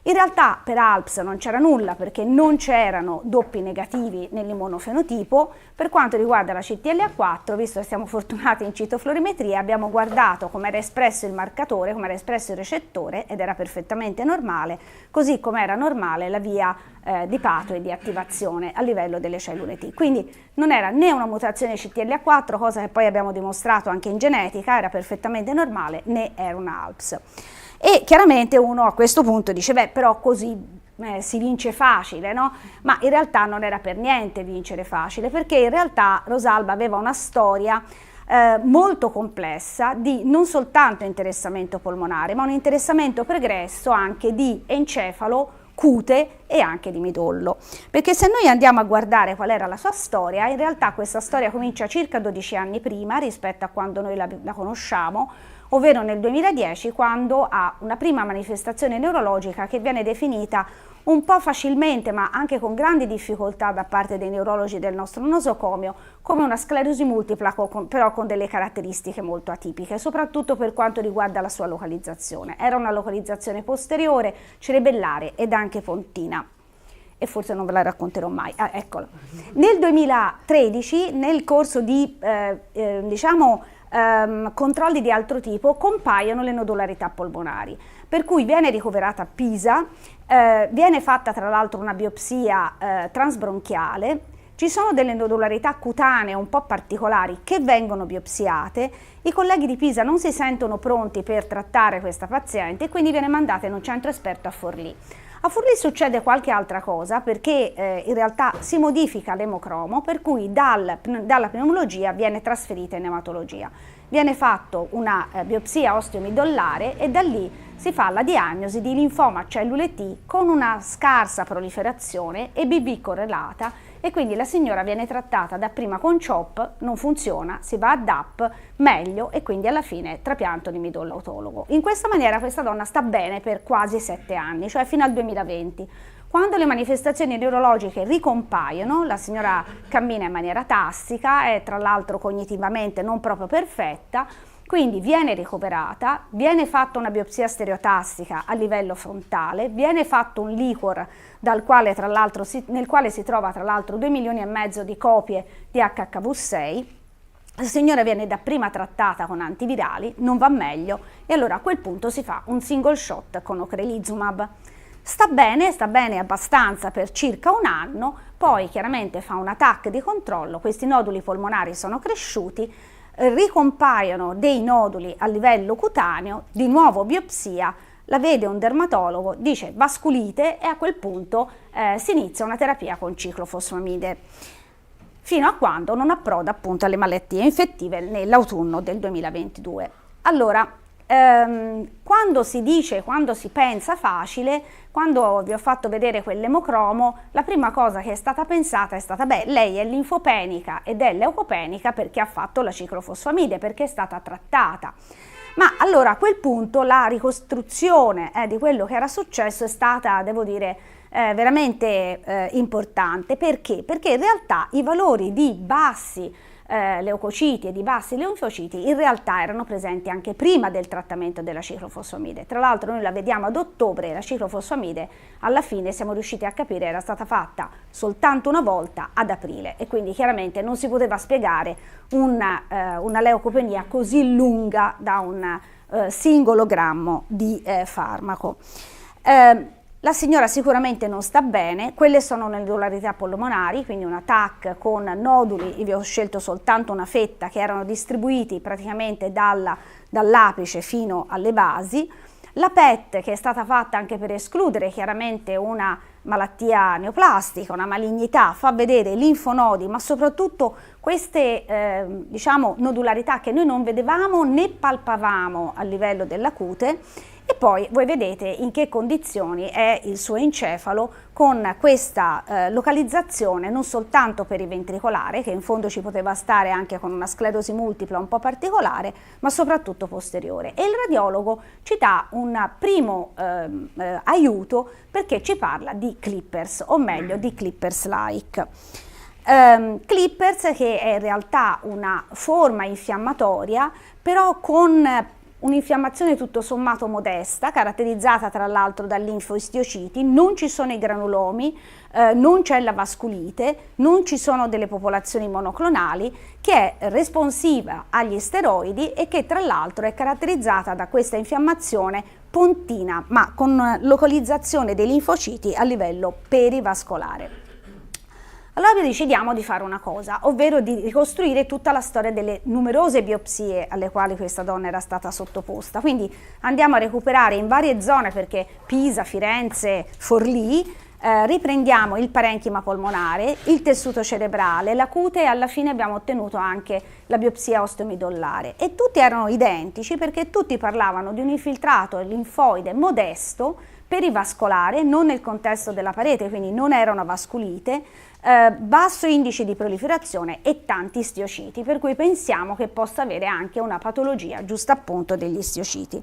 In realtà per ALPS non c'era nulla, perché non c'erano doppi negativi nell'immunofenotipo. Per quanto riguarda la CTLA4, visto che siamo fortunati in citofluorimetria, abbiamo guardato come era espresso il marcatore, come era espresso il recettore, ed era perfettamente normale, così come era normale la via di pato e di attivazione a livello delle cellule T. Quindi non era né una mutazione CTLA4, cosa che poi abbiamo dimostrato anche in genetica, era perfettamente normale, né era un ALPS. E chiaramente uno a questo punto dice, beh, però così si vince facile, no? Ma in realtà non era per niente vincere facile, perché in realtà Rosalba aveva una storia molto complessa di non soltanto interessamento polmonare, ma un interessamento pregresso anche di encefalo, cute e anche di midollo. Perché se noi andiamo a guardare qual era la sua storia, in realtà questa storia comincia circa 12 anni prima rispetto a quando noi la conosciamo, ovvero nel 2010, quando ha una prima manifestazione neurologica che viene definita un po' facilmente, ma anche con grandi difficoltà da parte dei neurologi del nostro nosocomio, come una sclerosi multipla, però con delle caratteristiche molto atipiche, soprattutto per quanto riguarda la sua localizzazione. Era una localizzazione posteriore, cerebellare ed anche pontina. E forse non ve la racconterò mai. Eccola. Nel 2013, nel corso di, controlli di altro tipo, compaiono le nodularità polmonari, per cui viene ricoverata a Pisa, viene fatta tra l'altro una biopsia transbronchiale, ci sono delle nodularità cutanee un po' particolari che vengono biopsiate, i colleghi di Pisa non si sentono pronti per trattare questa paziente e quindi viene mandata in un centro esperto a Forlì. A Forlì succede qualche altra cosa, perché in realtà si modifica l'emocromo, per cui dalla pneumologia viene trasferita in ematologia. Viene fatta una biopsia osteomidollare e da lì si fa la diagnosi di linfoma a cellule T con una scarsa proliferazione, EBV correlata, e quindi la signora viene trattata dapprima con CHOP, non funziona, si va a DAP, meglio, e quindi alla fine trapianto di midollo autologo. In questa maniera questa donna sta bene per quasi 7 anni, cioè fino al 2020. Quando le manifestazioni neurologiche ricompaiono, la signora cammina in maniera tassica, è tra l'altro cognitivamente non proprio perfetta, quindi viene ricoverata, viene fatta una biopsia stereotassica a livello frontale, viene fatto un liquor nel quale si trova tra l'altro 2,5 milioni di copie di HHV6. La signora viene dapprima trattata con antivirali, non va meglio, e allora a quel punto si fa un single shot con ocrelizumab. Sta bene abbastanza per circa 1 anno, poi chiaramente fa un TAC di controllo, questi noduli polmonari sono cresciuti, ricompaiono dei noduli a livello cutaneo, di nuovo biopsia, la vede un dermatologo, dice vasculite, e a quel punto si inizia una terapia con ciclofosfamide, fino a quando non approda appunto alle malattie infettive nell'autunno del 2022. Allora, quando si pensa facile, quando vi ho fatto vedere quell'emocromo, la prima cosa che è stata pensata è stata, lei è linfopenica ed è leucopenica perché ha fatto la ciclofosfamide, perché è stata trattata. Ma allora a quel punto la ricostruzione di quello che era successo è stata, devo dire, veramente importante. Perché? Perché in realtà i valori di bassi leucociti e di bassi linfociti in realtà erano presenti anche prima del trattamento della ciclofosfamide. Tra l'altro noi la vediamo ad ottobre, la ciclofosfamide alla fine siamo riusciti a capire era stata fatta soltanto una volta ad aprile, e quindi chiaramente non si poteva spiegare una leucopenia così lunga da un singolo grammo di farmaco. La signora sicuramente non sta bene, quelle sono nodularità polmonari, quindi una TAC con noduli, io vi ho scelto soltanto una fetta, che erano distribuiti praticamente dall'apice fino alle basi. La PET, che è stata fatta anche per escludere chiaramente una malattia neoplastica, una malignità, fa vedere linfonodi, ma soprattutto queste nodularità che noi non vedevamo né palpavamo a livello della cute. E poi voi vedete in che condizioni è il suo encefalo, con questa localizzazione non soltanto periventricolare, che in fondo ci poteva stare anche con una sclerosi multipla un po' particolare, ma soprattutto posteriore. E il radiologo ci dà un primo aiuto, perché ci parla di Clippers, o meglio di Clippers-like. Clippers, che è in realtà una forma infiammatoria, però con un'infiammazione tutto sommato modesta, caratterizzata tra l'altro da linfoistiociti, non ci sono i granulomi, non c'è la vasculite, non ci sono delle popolazioni monoclonali, che è responsiva agli steroidi e che tra l'altro è caratterizzata da questa infiammazione pontina, ma con localizzazione dei linfociti a livello perivascolare. Allora decidiamo di fare una cosa, ovvero di ricostruire tutta la storia delle numerose biopsie alle quali questa donna era stata sottoposta. Quindi andiamo a recuperare in varie zone, perché Pisa, Firenze, Forlì, riprendiamo il parenchima polmonare, il tessuto cerebrale, la cute, e alla fine abbiamo ottenuto anche la biopsia osteomidollare. E tutti erano identici, perché tutti parlavano di un infiltrato linfoide modesto, perivascolare, non nel contesto della parete, quindi non era una vasculite, basso indice di proliferazione e tanti istiociti, per cui pensiamo che possa avere anche una patologia giusto appunto degli istiociti.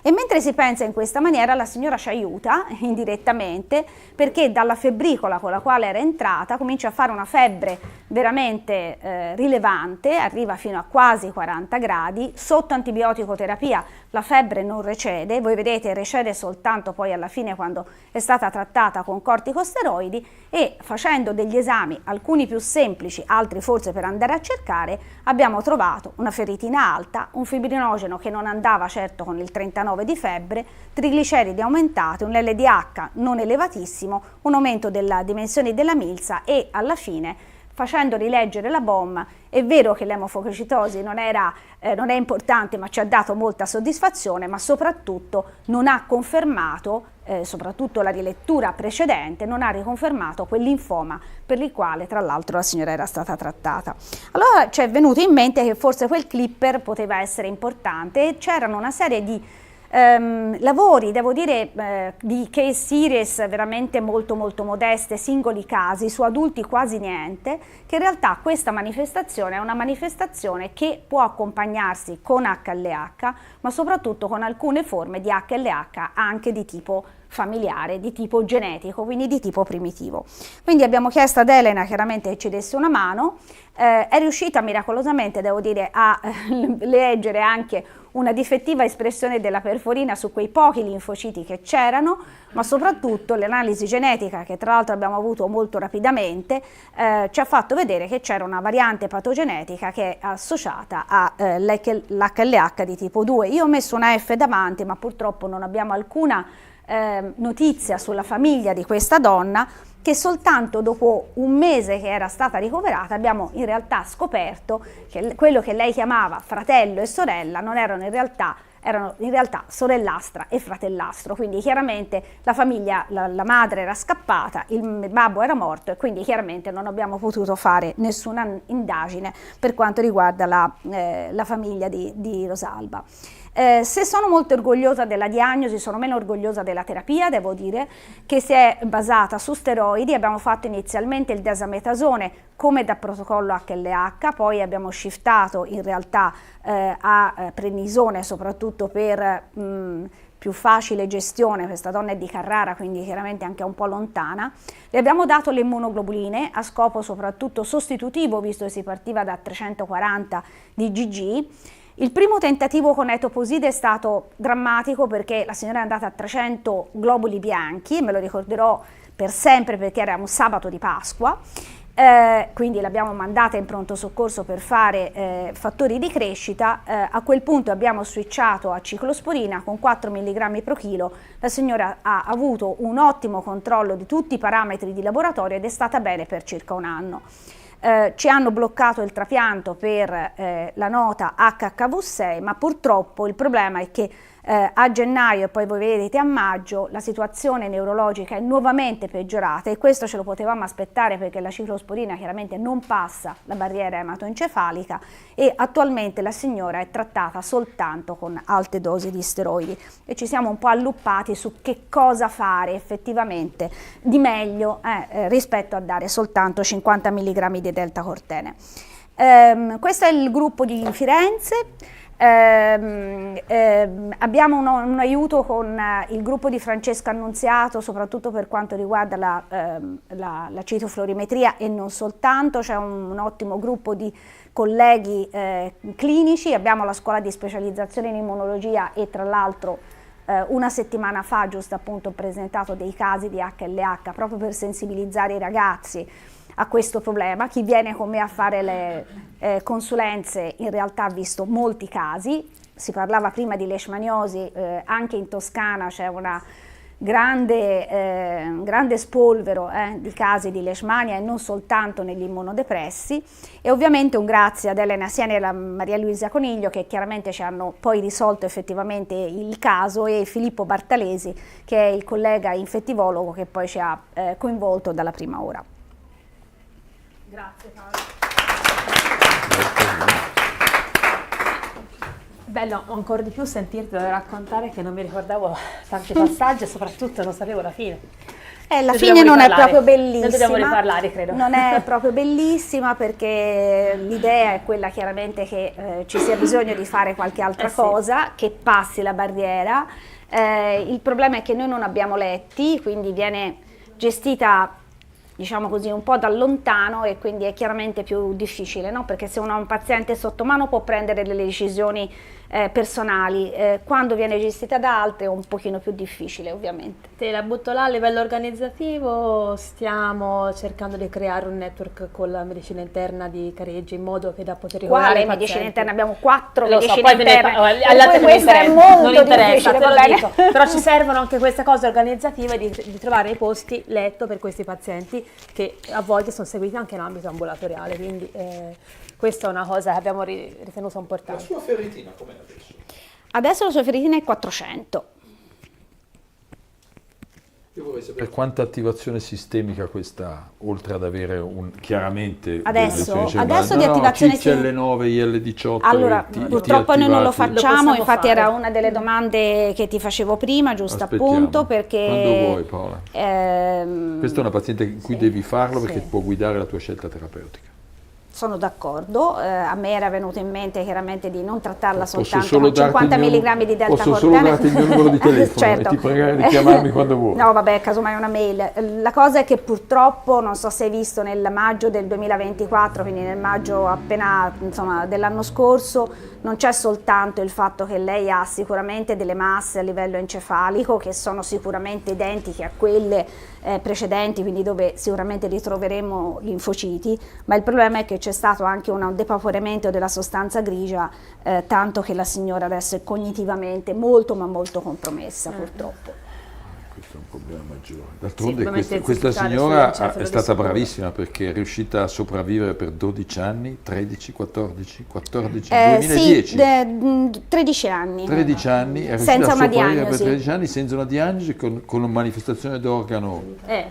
E mentre si pensa in questa maniera, la signora ci aiuta indirettamente, perché dalla febbricola con la quale era entrata comincia a fare una febbre veramente rilevante, arriva fino a quasi 40 gradi, sotto antibioticoterapia la febbre non recede, voi vedete recede soltanto poi alla fine quando è stata trattata con corticosteroidi, e facendo degli esami, alcuni più semplici, altri forse per andare a cercare, abbiamo trovato una ferritina alta, un fibrinogeno che non andava certo con il 39 di febbre, trigliceridi aumentate, un LDH non elevatissimo, un aumento della dimensione della milza, e alla fine facendo rileggere la BOM. È vero che l'emofagocitosi non è importante, ma ci ha dato molta soddisfazione, ma soprattutto non ha confermato, soprattutto la rilettura precedente, non ha riconfermato quel linfoma per il quale tra l'altro la signora era stata trattata. Allora ci è venuto in mente che forse quel clipper poteva essere importante e c'erano una serie di lavori, devo dire, di case series veramente molto modeste, singoli casi, su adulti quasi niente, che in realtà questa manifestazione è una manifestazione che può accompagnarsi con HLH, ma soprattutto con alcune forme di HLH anche di tipo familiare, di tipo genetico, quindi di tipo primitivo. Quindi abbiamo chiesto ad Elena chiaramente che ci desse una mano, è riuscita miracolosamente, devo dire, a leggere anche una difettiva espressione della perforina su quei pochi linfociti che c'erano, ma soprattutto l'analisi genetica, che tra l'altro abbiamo avuto molto rapidamente, ci ha fatto vedere che c'era una variante patogenetica che è associata all'HLH di tipo 2. Io ho messo una F davanti, ma purtroppo non abbiamo alcuna notizia sulla famiglia di questa donna, che soltanto dopo un mese che era stata ricoverata abbiamo in realtà scoperto che quello che lei chiamava fratello e sorella non erano in realtà sorellastra e fratellastro, quindi chiaramente la famiglia, la madre era scappata, il babbo era morto e quindi chiaramente non abbiamo potuto fare nessuna indagine per quanto riguarda la famiglia di Rosalba. Se sono molto orgogliosa della diagnosi, sono meno orgogliosa della terapia, devo dire, che si è basata su steroidi. Abbiamo fatto inizialmente il desametasone come da protocollo HLH, poi abbiamo shiftato in realtà a prednisone, soprattutto per più facile gestione. Questa donna è di Carrara, quindi chiaramente anche un po' lontana. Le abbiamo dato le immunoglobuline a scopo soprattutto sostitutivo, visto che si partiva da 340 di IgG. Il primo tentativo con etoposide è stato drammatico perché la signora è andata a 300 globuli bianchi, me lo ricorderò per sempre perché era un sabato di Pasqua, quindi l'abbiamo mandata in pronto soccorso per fare fattori di crescita. A quel punto abbiamo switchato a ciclosporina con 4 mg per chilo. La signora ha avuto un ottimo controllo di tutti i parametri di laboratorio ed è stata bene per circa un anno. Ci hanno bloccato il trapianto per la nota HHV6, ma purtroppo il problema è che a gennaio e poi voi vedete a maggio la situazione neurologica è nuovamente peggiorata e questo ce lo potevamo aspettare perché la ciclosporina chiaramente non passa la barriera ematoencefalica e attualmente la signora è trattata soltanto con alte dosi di steroidi e ci siamo un po' alluppati su che cosa fare effettivamente di meglio rispetto a dare soltanto 50 mg di deltacortene. Questo è il gruppo di Firenze. Abbiamo un aiuto con il gruppo di Francesca Annunziato, soprattutto per quanto riguarda la citofluorimetria e non soltanto. C'è un ottimo gruppo di colleghi clinici, abbiamo la scuola di specializzazione in immunologia e tra l'altro una settimana fa giusto appunto ho presentato dei casi di HLH proprio per sensibilizzare i ragazzi a questo problema. Chi viene con me a fare le consulenze in realtà ha visto molti casi. Si parlava prima di leishmaniosi, anche in Toscana c'è un grande spolvero di casi di leishmania e non soltanto negli immunodepressi, e ovviamente un grazie ad Elena Sieni e a Maria Luisa Coniglio che chiaramente ci hanno poi risolto effettivamente il caso, e Filippo Bartalesi che è il collega infettivologo che poi ci ha coinvolto dalla prima ora. Grazie Paola. Bello ancora di più sentirti raccontare che non mi ricordavo tanti passaggi e soprattutto non sapevo la fine. La fine non è proprio bellissima. Ne dobbiamo riparlare, credo. Non è proprio bellissima perché l'idea è quella chiaramente che ci sia bisogno di fare qualche altra cosa, che passi la barriera. Il problema è che noi non abbiamo letti, quindi viene gestita, diciamo così, un po' da lontano e quindi è chiaramente più difficile, no? Perché se uno ha un paziente sotto mano può prendere delle decisioni personali, quando viene gestita da altri è un pochino più difficile ovviamente. Te la butto là, a livello organizzativo stiamo cercando di creare un network con la medicina interna di Careggi in modo che da poter ricordare Quale medicina interna? Abbiamo 4 Lo medicine so, interne, questo è molto non interessa, difficile, te va lo bene? dico. Però ci servono anche queste cose organizzative di trovare i posti letto per questi pazienti che a volte sono seguiti anche in ambito ambulatoriale, quindi questa è una cosa che abbiamo ritenuto importante. La sua ferritina com'è adesso? Adesso la sua ferritina è 400. Io vorrei sapere quanta attivazione sistemica questa, oltre ad avere chiaramente Adesso di di attivazione CCL9, IL18. Allora, purtroppo noi non lo facciamo, infatti fare. era una delle domande che ti facevo prima, giusto appunto, perché... Quando vuoi, Paola. Questa è una paziente in cui devi farlo perché può guidare la tua scelta terapeutica. Sono d'accordo, a me era venuto in mente chiaramente di non trattarla Posso soltanto solo con 50 darti il mg di Posso solo deltacortane. darti il mio numero di telefono Certo. e ti pregare di chiamarmi quando vuoi. No, vabbè, casomai una mail. La cosa è che purtroppo, non so se hai visto nel maggio del 2024, quindi nel maggio appena dell'anno scorso, non c'è soltanto il fatto che lei ha sicuramente delle masse a livello encefalico che sono sicuramente identiche a quelle precedenti, quindi dove sicuramente ritroveremo linfociti, ma il problema è che c'è stato anche un depauperamento della sostanza grigia, tanto che la signora adesso è cognitivamente molto ma molto compromessa purtroppo. Questo è un problema maggiore. D'altronde Sì, questa signora è stata bravissima perché è riuscita a sopravvivere per 12 anni, 13, 14, 2010. Sì, 13 anni. 13 anni, è riuscita Senza a una sopravvivere diagnosi. per 13 anni senza una diagnosi, con una manifestazione d'organo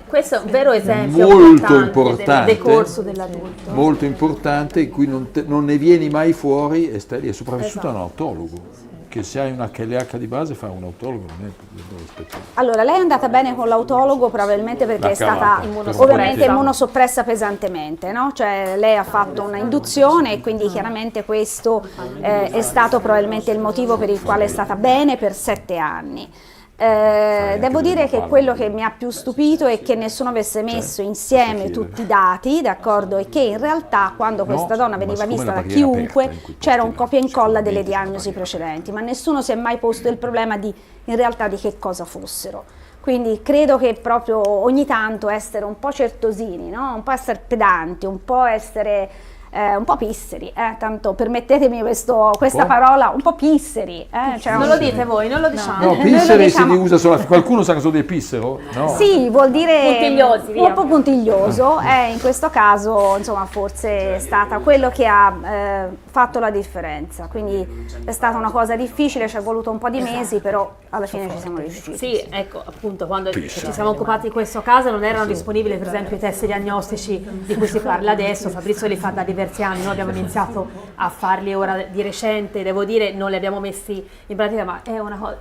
Questo è un vero esempio molto del importante, decorso dell'adulto. molto importante, in cui non ne vieni mai fuori e stai lì. È sopravvissuta a un autologo. Che se hai una KLH di base fa un autologo, non è rispetto. Allora, lei è andata bene con l'autologo probabilmente perché L'ha è stata cavata. ovviamente immunosoppressa pesantemente, no? Cioè lei ha fatto una induzione e quindi chiaramente questo è stato probabilmente il motivo per il quale è stata bene per 7 anni. Devo dire che quello che mi ha più stupito è che nessuno avesse messo insieme tutti i dati, d'accordo, e che in realtà quando questa donna veniva vista da chiunque c'era un copia e incolla delle diagnosi precedenti, ma nessuno si è mai posto il problema di in realtà di che cosa fossero. Quindi credo che proprio ogni tanto essere un po' certosini, no? Un po' essere pedanti, un po' essere un po' pisseri, tanto permettetemi questa parola, un po' pisseri. Cioè Non lo dite voi, non lo diciamo. No, pisseri si usa solo. Qualcuno sa cosa vuol dire pissero? No. Sì, vuol dire Puntigliosi, via. un po' puntiglioso, in questo caso insomma forse è stata quello che ha fatto la differenza, quindi è stata una cosa difficile, ci è voluto un po' di mesi, però alla fine ci siamo riusciti. Sì, ecco, appunto, quando ci siamo occupati di questo caso non erano disponibili per esempio i test diagnostici di cui si parla adesso. Fabrizio li fa da diversi anni, noi abbiamo iniziato a farli ora di recente, devo dire non li abbiamo messi in pratica, ma è una cosa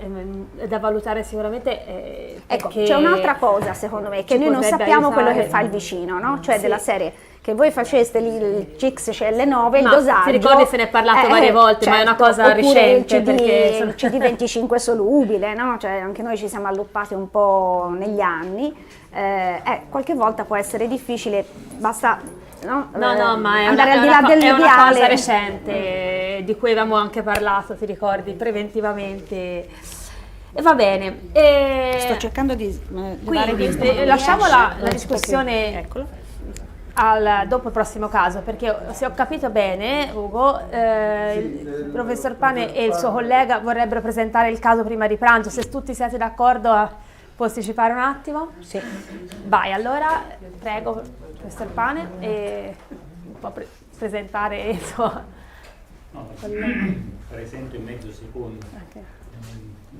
da valutare sicuramente. Ecco, c'è un'altra cosa secondo me, che noi non sappiamo quello che fa il vicino, no? Cioè della serie che voi faceste il CXCL9, il dosaggio. Ti ricordi, se ne è parlato varie volte, ma è una cosa recente. Perché il CD25 solubile, no? Cioè anche noi ci siamo alloppati un po' negli anni, qualche volta può essere difficile, basta no, ma è andare al di là del è una mediale. cosa recente di cui avevamo anche parlato, ti ricordi, preventivamente. E va bene. Sto cercando di quindi lasciamo la discussione dopo il prossimo caso, perché se ho capito bene, Ugo, il professor Pane e il suo collega vorrebbero presentare il caso prima di pranzo. Se tutti siete d'accordo a posticipare un attimo? Sì. Vai, allora, prego, professor Pane, può presentare il suo... No, presento in mezzo secondo. Okay.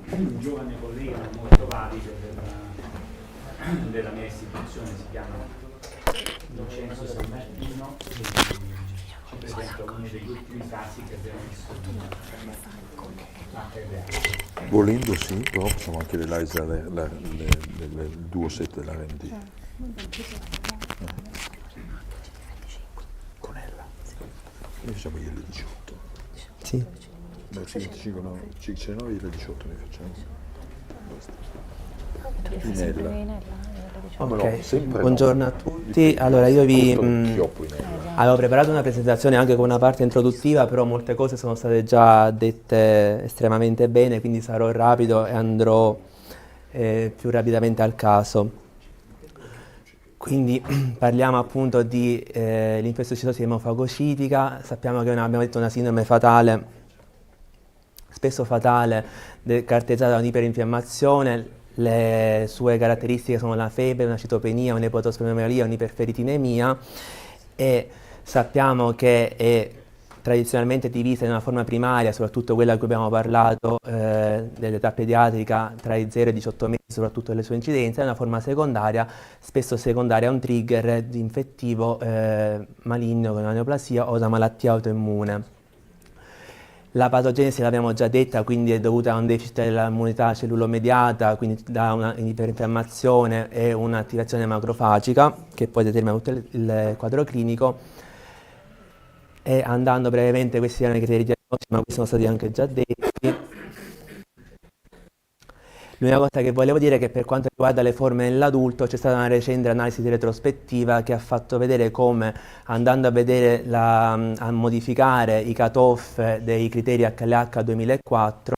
Un giovane collega molto valido della mia istituzione, si chiama Vincenzo San Martino, e ci presenta uno degli ultimi casi che abbiamo vissuto. Volendo sì, però facciamo anche l'ELISA, il duo set della RMD. Con ella. Noi facciamo io le 18. Sì. No, 25 no, 9 io le 18 ne facciamo. Basta. Inella. Ok, buongiorno a tutti. Allora io avevo preparato una presentazione anche con una parte introduttiva, però molte cose sono state già dette estremamente bene, quindi sarò rapido e andrò più rapidamente al caso. Quindi parliamo appunto di linfocitosi emofagocitica. Sappiamo che abbiamo detto una sindrome fatale, spesso fatale, caratterizzata da un'iperinfiammazione. Le sue caratteristiche sono la febbre, una citopenia, un'ipotospleomegalia, un'iperferritinemia, e sappiamo che è tradizionalmente divisa in una forma primaria, soprattutto quella di cui abbiamo parlato dell'età pediatrica tra i 0 e i 18 mesi, soprattutto le sue incidenze, e una forma secondaria, spesso secondaria a un trigger di infettivo maligno come una neoplasia o una malattia autoimmune. La patogenesi l'abbiamo già detta, quindi è dovuta a un deficit dell'immunità cellulomediata, quindi da una iperinfiammazione e un'attivazione macrofagica che poi determina tutto il quadro clinico. E andando brevemente, questi erano i criteri diagnostici, ma questi sono stati anche già detti. L'unica cosa che volevo dire è che per quanto riguarda le forme nell'adulto c'è stata una recente analisi retrospettiva che ha fatto vedere come, andando a vedere a modificare i cut-off dei criteri HLH 2004,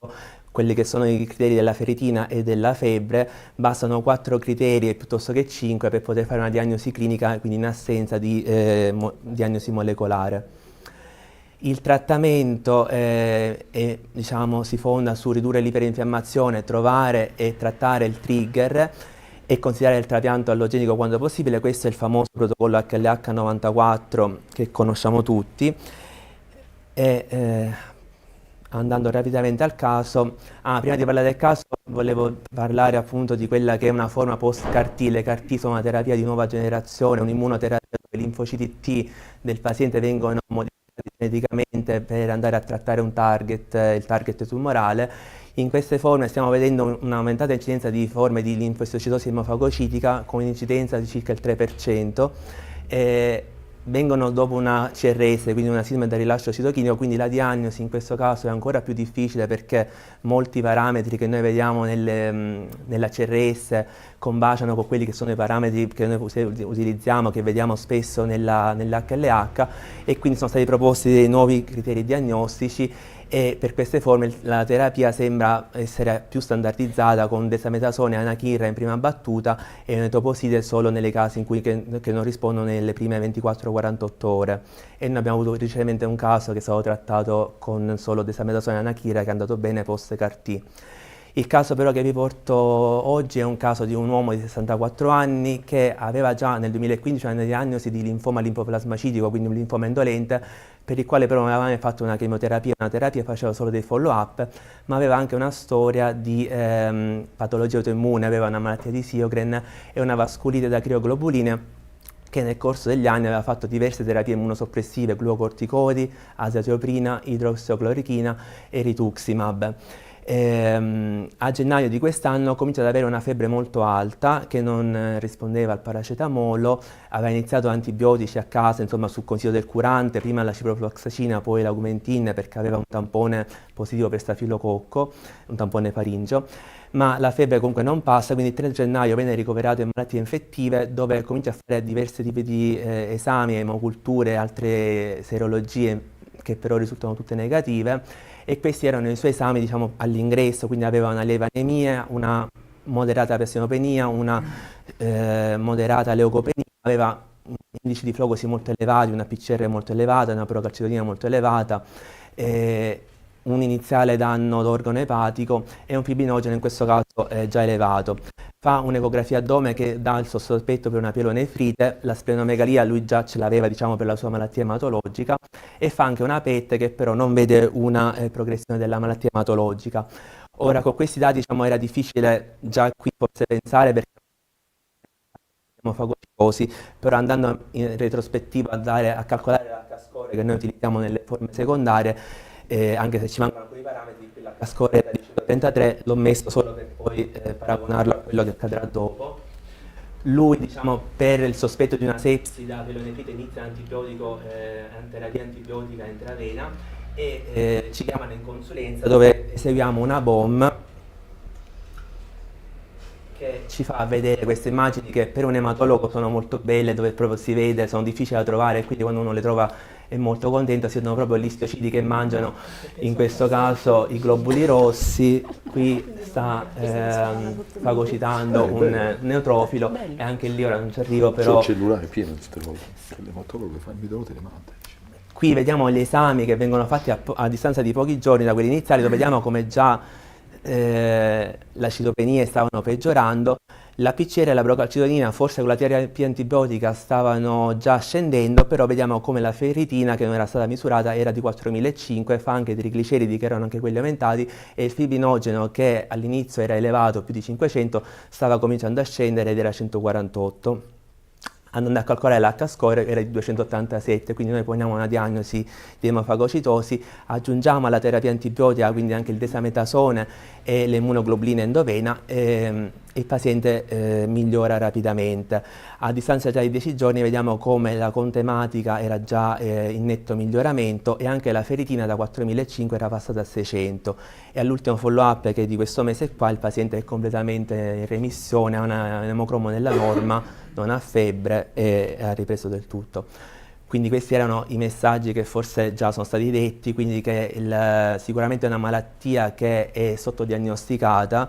quelli che sono i criteri della ferritina e della febbre, bastano 4 criteri piuttosto che 5 per poter fare una diagnosi clinica, quindi in assenza di diagnosi molecolare. Il trattamento diciamo, si fonda su ridurre l'iperinfiammazione, trovare e trattare il trigger e considerare il trapianto allogenico quando possibile. Questo è il famoso protocollo HLH 94 che conosciamo tutti. Andando rapidamente al caso, prima di parlare del caso volevo parlare appunto di quella che è una forma post-CAR-T. Le CAR-T sono una terapia di nuova generazione, un'immunoterapia dove i linfociti T del paziente vengono modificati geneticamente per andare a trattare un target, il target tumorale. In queste forme stiamo vedendo un'aumentata incidenza di forme di linfocitosi emofagocitica con un'incidenza di circa il 3%. Vengono dopo una CRS, quindi una sindrome da rilascio citochinico, quindi la diagnosi in questo caso è ancora più difficile perché molti parametri che noi vediamo nella CRS combaciano con quelli che sono i parametri che noi utilizziamo, che vediamo spesso nell'HLH, e quindi sono stati proposti dei nuovi criteri diagnostici, e per queste forme la terapia sembra essere più standardizzata con desametasone e anachirra in prima battuta e un etoposide solo nelle casi in cui che non rispondono nelle prime 24-48 ore. E noi abbiamo avuto recentemente un caso che è stato trattato con solo desametasone e anachirra, che è andato bene post CAR-T. Il caso però che vi porto oggi è un caso di un uomo di 64 anni che aveva già nel 2015 una diagnosi di linfoma limfoplasmacitico, quindi un linfoma indolente, per il quale però non aveva mai fatto una chemioterapia, una terapia, faceva solo dei follow-up, ma aveva anche una storia di patologia autoimmune, aveva una malattia di Sjögren e una vasculite da crioglobuline, che nel corso degli anni aveva fatto diverse terapie immunosoppressive, glucocorticoidi, azathioprina, idroxiclorochina e rituximab. A gennaio di quest'anno comincia ad avere una febbre molto alta che non rispondeva al paracetamolo, aveva iniziato antibiotici a casa, insomma sul consiglio del curante, prima la ciprofloxacina, poi l'Augmentin, perché aveva un tampone positivo per stafilococco, un tampone faringeo, ma la febbre comunque non passa, quindi il 3 gennaio viene ricoverato in malattie infettive, dove comincia a fare diversi tipi di esami, emoculture e altre serologie che però risultano tutte negative. E questi erano i suoi esami, diciamo, all'ingresso, quindi aveva una lieve anemia, una moderata pressinopenia, una moderata leucopenia, aveva indici di flogosi molto elevati, una PCR molto elevata, una procalcitonina molto elevata, un iniziale danno d'organo epatico e un fibrinogeno in questo caso già elevato. Fa un'ecografia addome che dà il sospetto per una pielonefrite, la splenomegalia lui già ce l'aveva, diciamo, per la sua malattia ematologica, e fa anche una PET che però non vede una progressione della malattia ematologica. Ora con questi dati, diciamo, era difficile già qui forse pensare perché emofagocitosi, però andando in retrospettiva a calcolare la H-score che noi utilizziamo nelle forme secondarie, anche se ci mancano alcuni parametri, la H-score era di 133, l'ho messo solo per poi paragonarlo a quello che accadrà dopo. Lui, diciamo, per il sospetto di una sepsi da pielonefrite inizia l'antibiotico, terapia antibiotica intravena, e ci chiamano in consulenza dove eseguiamo una BOM che ci fa vedere queste immagini che per un ematologo sono molto belle, dove proprio si vede, sono difficili da trovare, e quindi quando uno le trova è molto contento. Si vedono proprio gli osteociti che mangiano, in questo caso i globuli rossi. Qui sta fagocitando un neutrofilo, e anche lì ora non ci arrivo, però... Il cellulare è pieno di queste cose, l'ematologo che fa il video te le manda. Qui vediamo gli esami che vengono fatti a distanza di pochi giorni da quelli iniziali, dove vediamo come già la citopenie stavano peggiorando, la PCR e la procalcitonina forse con la terapia antibiotica stavano già scendendo, però vediamo come la ferritina che non era stata misurata era di 4.500, fa anche i trigliceridi che erano anche quelli aumentati e il fibrinogeno che all'inizio era elevato più di 500 stava cominciando a scendere ed era 148. Andando a calcolare l'H-score era di 287, quindi noi poniamo una diagnosi di emofagocitosi, aggiungiamo alla terapia antibiotica quindi anche il desametasone e le immunoglobuline endovena e il paziente migliora rapidamente. A distanza già di 10 giorni vediamo come la contematica era già in netto miglioramento e anche la ferritina da 4.500 era passata a 600 e all'ultimo follow-up che è di questo mese qua il paziente è completamente in remissione, ha un emocromo nella norma, non ha febbre e ha ripreso del tutto. Quindi questi erano i messaggi che forse già sono stati detti, quindi che sicuramente è una malattia che è sottodiagnosticata,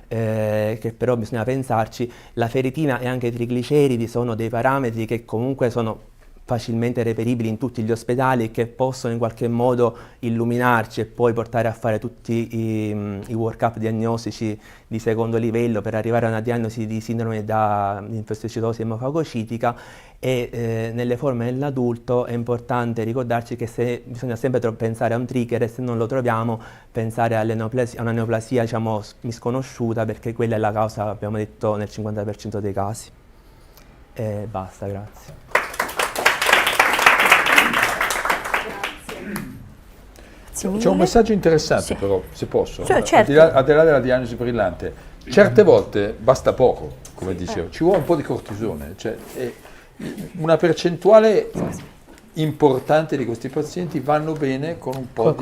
che però bisogna pensarci. La ferritina e anche i trigliceridi sono dei parametri che comunque sono facilmente reperibili in tutti gli ospedali e che possono in qualche modo illuminarci e poi portare a fare tutti i work-up diagnostici di secondo livello per arrivare a una diagnosi di sindrome da infestoccitosi emofagocitica e nelle forme dell'adulto è importante ricordarci che bisogna sempre pensare a un trigger e se non lo troviamo pensare a una neoplasia diciamo misconosciuta perché quella è la causa abbiamo detto nel 50% dei casi. E basta, grazie. C'è un messaggio interessante però, se posso, certo. al di là della diagnosi brillante, certe volte basta poco, come dicevo, ci vuole un po' di cortisone, cioè una percentuale importante di questi pazienti vanno bene con un po'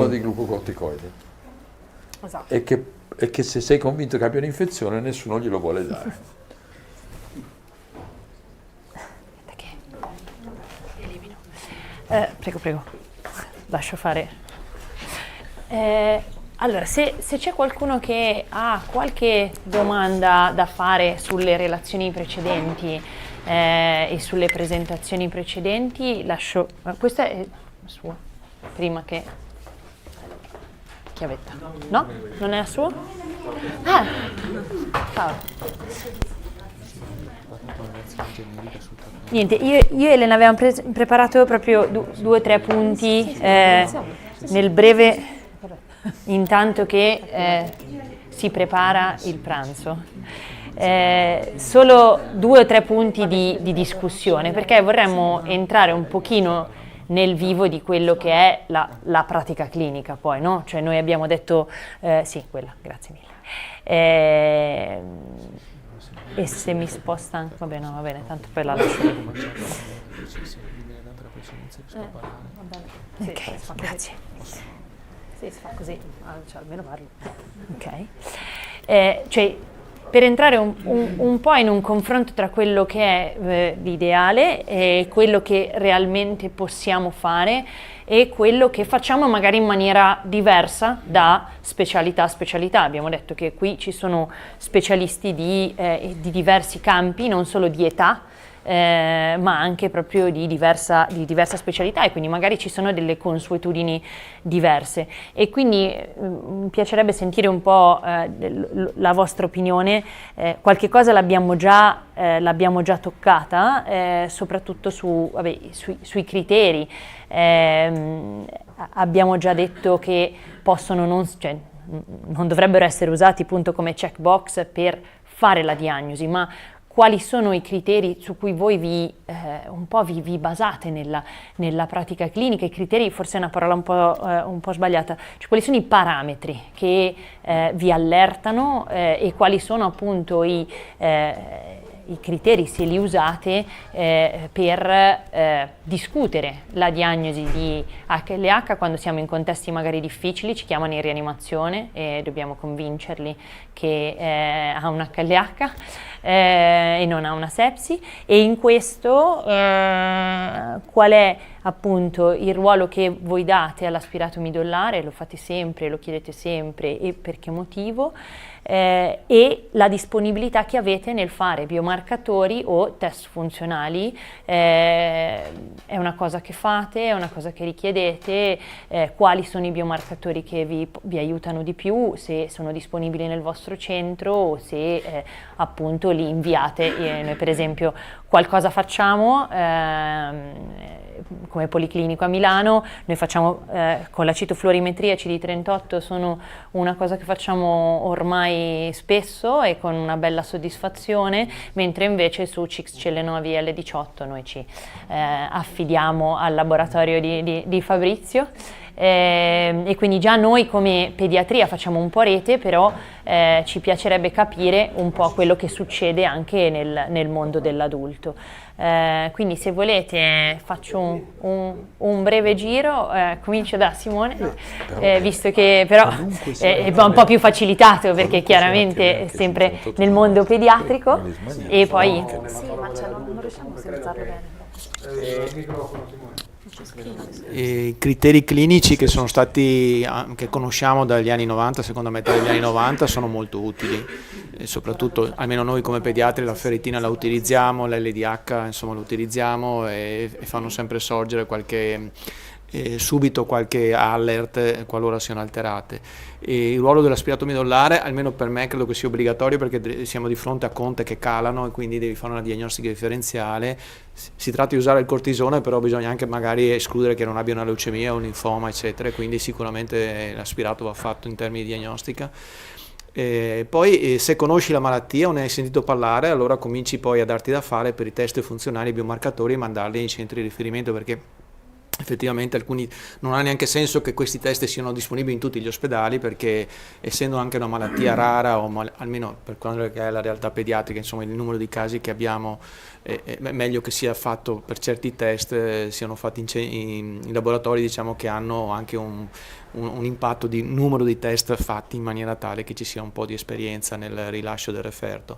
di glucocorticoide. Esatto. E che se sei convinto che abbia un'infezione nessuno glielo vuole dare. Prego. Lascio fare. Allora, se c'è qualcuno che ha qualche domanda da fare sulle relazioni precedenti e sulle presentazioni precedenti, lascio. Questa è sua, prima che. Chiavetta. No? Non è la sua? Ah! Paolo. Niente, io e Elena avevamo preparato proprio 2 o 3 punti nel breve, intanto che si prepara il pranzo. Solo 2 o 3 punti di discussione, perché vorremmo entrare un pochino nel vivo di quello che è la pratica clinica poi, no? Cioè noi abbiamo detto, sì, quella, grazie mille. E se mi sposta, va bene, tanto poi la lascio. Ok, grazie. Sì, si fa così, cioè, almeno parlo. Ok. Cioè, per entrare un po' in un confronto tra quello che è l'ideale e quello che realmente possiamo fare e quello che facciamo magari in maniera diversa da specialità a specialità. Abbiamo detto che qui ci sono specialisti di diversi campi, non solo di età, ma anche proprio di diversa specialità e quindi magari ci sono delle consuetudini diverse e quindi mi piacerebbe sentire un po' la vostra opinione. Qualche cosa l'abbiamo già toccata, soprattutto sui criteri. Abbiamo già detto che non dovrebbero essere usati appunto come checkbox per fare la diagnosi, ma quali sono i criteri su cui voi vi basate nella pratica clinica? I criteri forse è una parola un po' sbagliata, cioè quali sono i parametri che vi allertano e quali sono appunto i criteri, se li usate, per discutere la diagnosi di HLH quando siamo in contesti magari difficili, ci chiamano in rianimazione e dobbiamo convincerli che ha un HLH e non ha una sepsi, e in questo qual è appunto il ruolo che voi date all'aspirato midollare, lo fate sempre, lo chiedete sempre e per che motivo, e la disponibilità che avete nel fare biomarcatori o test funzionali. È una cosa che fate, è una cosa che richiedete, quali sono i biomarcatori che vi aiutano di più, se sono disponibili nel vostro centro o se appunto li inviate. Noi per esempio qualcosa facciamo come Policlinico a Milano, noi facciamo con la citofluorimetria CD38, sono una cosa che facciamo ormai spesso e con una bella soddisfazione, mentre invece su CXCL9 L18 noi ci affidiamo al laboratorio di Fabrizio. E quindi già noi come pediatria facciamo un po' rete, però ci piacerebbe capire un po' quello che succede anche nel mondo dell'adulto. Quindi se volete faccio un breve giro, comincio da Simone, visto che però è un po' più facilitato perché chiaramente è sempre nel mondo pediatrico e poi... Sì, ma non riusciamo a senzarlo bene. I criteri clinici che sono stati, che conosciamo dagli anni 90, seconda metà degli anni 90, sono molto utili, e soprattutto almeno noi come pediatri la ferritina la utilizziamo, l'LDH insomma lo utilizziamo e fanno sempre sorgere subito qualche alert qualora siano alterate. E il ruolo dell'aspirato midollare, almeno per me, credo che sia obbligatorio perché siamo di fronte a conte che calano e quindi devi fare una diagnostica differenziale. Si tratta di usare il cortisone, però bisogna anche magari escludere che non abbia una leucemia, un linfoma eccetera, quindi sicuramente l'aspirato va fatto in termini di diagnostica. Poi se conosci la malattia o ne hai sentito parlare, allora cominci poi a darti da fare per i test funzionali, i biomarcatori e mandarli nei centri di riferimento, perché effettivamente alcuni non ha neanche senso che questi test siano disponibili in tutti gli ospedali, perché essendo anche una malattia rara, o almeno per quanto è la realtà pediatrica, insomma il numero di casi che abbiamo, è meglio che sia fatto per certi test, siano fatti in laboratori, diciamo, che hanno anche un impatto di numero di test fatti in maniera tale che ci sia un po' di esperienza nel rilascio del referto.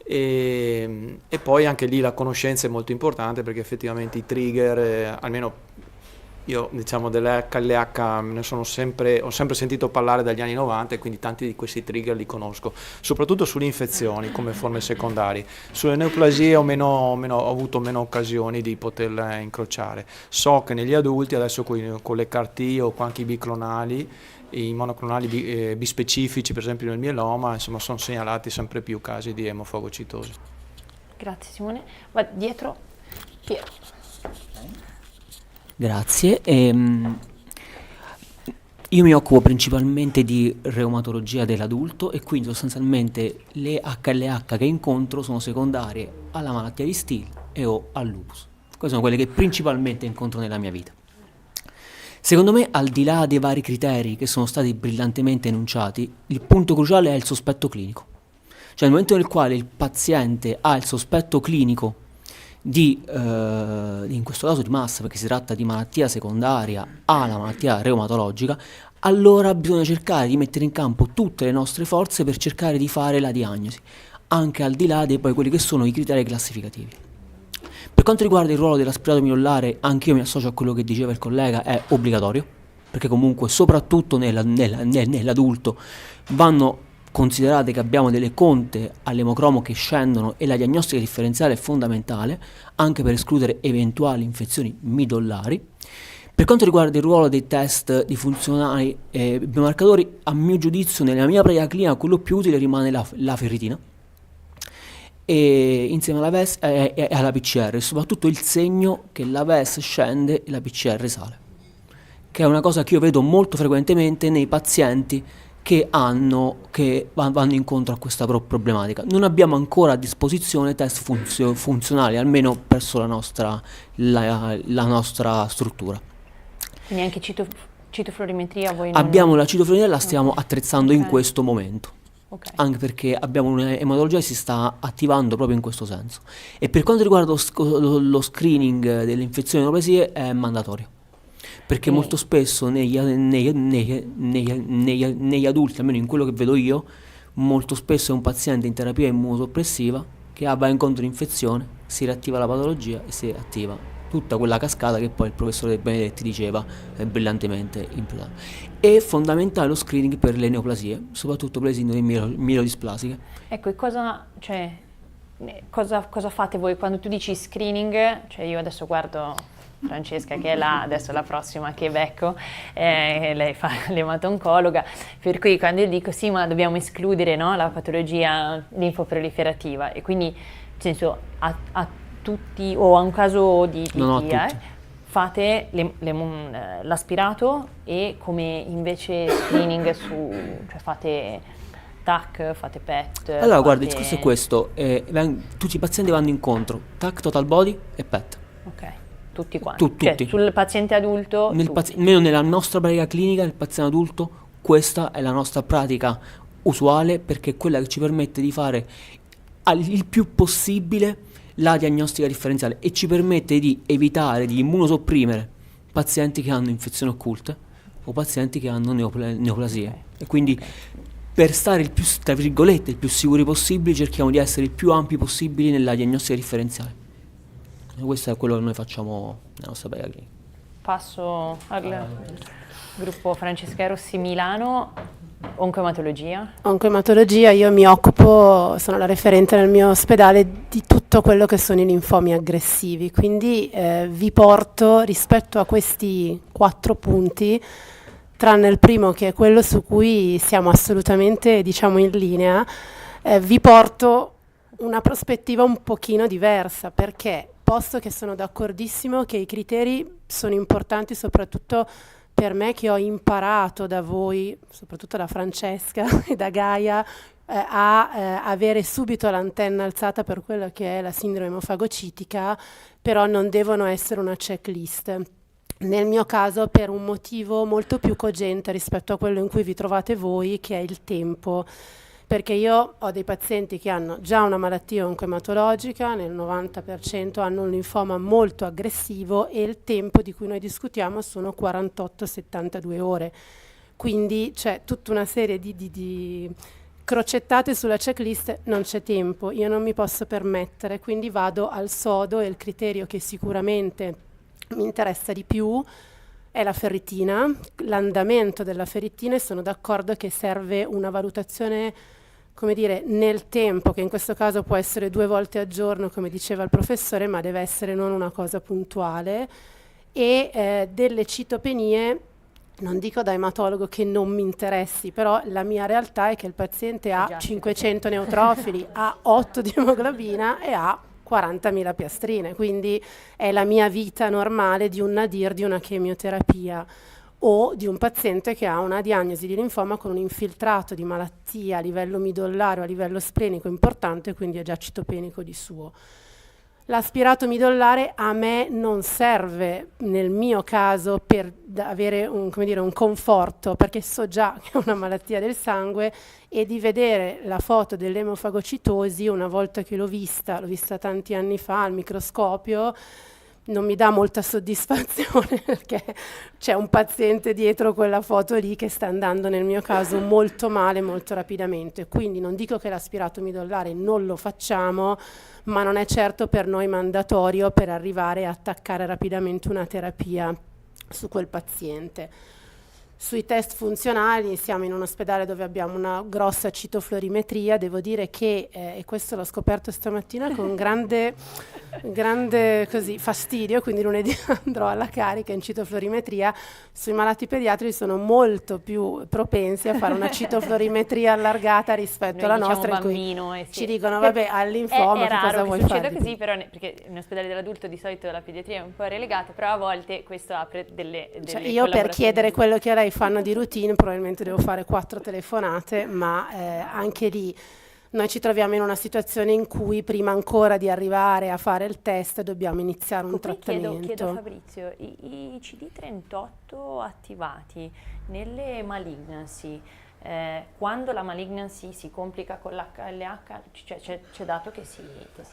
E poi anche lì la conoscenza è molto importante, perché effettivamente i trigger, almeno io diciamo dell'HLH ho sempre sentito parlare dagli anni 90 e quindi tanti di questi trigger li conosco, soprattutto sulle infezioni come forme secondarie. Sulle neoplasie ho avuto meno occasioni di poterle incrociare. So che negli adulti adesso con le CAR-T o anche i biclonali, i monoclonali bispecifici, per esempio nel mieloma, insomma sono segnalati sempre più casi di emofagocitosi. Grazie Simone. Va dietro Piero. Grazie. Io mi occupo principalmente di reumatologia dell'adulto e quindi sostanzialmente le HLH che incontro sono secondarie alla malattia di Still e o al lupus. Queste sono quelle che principalmente incontro nella mia vita. Secondo me, al di là dei vari criteri che sono stati brillantemente enunciati, il punto cruciale è il sospetto clinico. Cioè nel momento nel quale il paziente ha il sospetto clinico in questo caso di massa, perché si tratta di malattia secondaria alla malattia reumatologica, allora bisogna cercare di mettere in campo tutte le nostre forze per cercare di fare la diagnosi, anche al di là dei poi quelli che sono i criteri classificativi. Per quanto riguarda il ruolo dell'aspirato midollare, anch'io mi associo a quello che diceva il collega, è obbligatorio, perché comunque soprattutto nell'adulto vanno considerate che abbiamo delle conte all'emocromo che scendono e la diagnostica differenziale è fondamentale anche per escludere eventuali infezioni midollari. Per quanto riguarda il ruolo dei test di funzionali e biomarcatori, a mio giudizio nella mia pratica clinica quello più utile rimane la ferritina, e insieme alla VES e alla PCR, e soprattutto il segno che la VES scende e la PCR sale, che è una cosa che io vedo molto frequentemente nei pazienti che vanno incontro a questa problematica. Non abbiamo ancora a disposizione test funzionali, almeno presso la nostra struttura. Quindi anche citofluorimetria voi non... Abbiamo la citofluorimetria, la stiamo attrezzando in questo momento. Anche perché abbiamo un'ematologia che si sta attivando proprio in questo senso. E per quanto riguarda lo screening delle infezioni e neoplasie è mandatorio, perché molto spesso negli adulti, almeno in quello che vedo io, molto spesso è un paziente in terapia immunosoppressiva che va incontro all'infezione, si riattiva la patologia e si attiva tutta quella cascata che poi il professore Benedetti diceva brillantemente imputato. È fondamentale lo screening per le neoplasie, soprattutto per le sindromi mielodisplasiche. Ecco, e cosa fate voi quando tu dici screening? Cioè io adesso guardo Francesca che è là, adesso la prossima che becco, lei fa l'ematoncologa, per cui quando io dico sì ma dobbiamo escludere, no, la patologia linfoproliferativa, e quindi nel senso a tutti o a un caso di fate l'aspirato, e come invece screening cioè fate TAC, fate PET? Allora guarda, il discorso è questo, tutti i pazienti vanno incontro, TAC, total body e PET. Ok, tutti quanti. Tutti. Cioè, sul paziente adulto? Almeno nella nostra pratica clinica, il paziente adulto, questa è la nostra pratica usuale, perché è quella che ci permette di fare il più possibile la diagnostica differenziale e ci permette di evitare di immunosopprimere pazienti che hanno infezioni occulte o pazienti che hanno neoplasie. E quindi per stare il più, tra virgolette, il più sicuri possibili, cerchiamo di essere il più ampi possibili nella diagnostica differenziale. E questo è quello che noi facciamo nella nostra pratica clinica. Passo al gruppo Francesca Rossi Milano. Oncoematologia? Oncoematologia, io mi occupo, sono la referente nel mio ospedale di tutto quello che sono i linfomi aggressivi, quindi vi porto rispetto a questi 4 punti, tranne il primo che è quello su cui siamo assolutamente, diciamo, in linea, vi porto una prospettiva un pochino diversa, perché posto che sono d'accordissimo che i criteri sono importanti soprattutto per me, che ho imparato da voi, soprattutto da Francesca e da Gaia, a avere subito l'antenna alzata per quello che è la sindrome emofagocitica, però non devono essere una checklist. Nel mio caso per un motivo molto più cogente rispetto a quello in cui vi trovate voi, che è il tempo. Perché io ho dei pazienti che hanno già una malattia oncoematologica, nel 90% hanno un linfoma molto aggressivo e il tempo di cui noi discutiamo sono 48-72 ore. Quindi c'è tutta una serie di crocettate sulla checklist, non c'è tempo, io non mi posso permettere, quindi vado al sodo, e il criterio che sicuramente mi interessa di più è la ferritina, l'andamento della ferritina, e sono d'accordo che serve una valutazione, come dire, nel tempo, che in questo caso può essere 2 volte al giorno, come diceva il professore, ma deve essere non una cosa puntuale, e delle citopenie, non dico da ematologo che non mi interessi, però la mia realtà è che il paziente ha 500 neutrofili, ha 8 di emoglobina e ha 40.000 piastrine, quindi è la mia vita normale di un nadir, di una chemioterapia, o di un paziente che ha una diagnosi di linfoma con un infiltrato di malattia a livello midollare o a livello splenico importante, quindi è già citopenico di suo. L'aspirato midollare a me non serve nel mio caso per avere un conforto, perché so già che è una malattia del sangue, e di vedere la foto dell'emofagocitosi, una volta che l'ho vista tanti anni fa al microscopio, non mi dà molta soddisfazione, perché c'è un paziente dietro quella foto lì che sta andando nel mio caso molto male, molto rapidamente. Quindi non dico che l'aspirato midollare non lo facciamo, ma non è certo per noi mandatorio per arrivare a attaccare rapidamente una terapia su quel paziente. Sui test funzionali siamo in un ospedale dove abbiamo una grossa citoflorimetria, devo dire che, e questo l'ho scoperto stamattina con grande così, fastidio, quindi lunedì andrò alla carica in citoflorimetria, sui malati pediatrici sono molto più propensi a fare una citoflorimetria allargata rispetto alla nostra, bambino, in cui ci dicono vabbè al linfoma che cosa vuoi fare? Succede così, però perché in ospedale dell'adulto di solito la pediatria è un po' relegata, però a volte questo apre delle io per chiedere quello che a lei fanno di routine probabilmente devo fare 4 telefonate, ma anche lì noi ci troviamo in una situazione in cui prima ancora di arrivare a fare il test dobbiamo iniziare un trattamento. Chiedo a Fabrizio, i CD38 attivati nelle malignancy, quando la malignancy si complica con l'HLH, cioè c'è dato che si...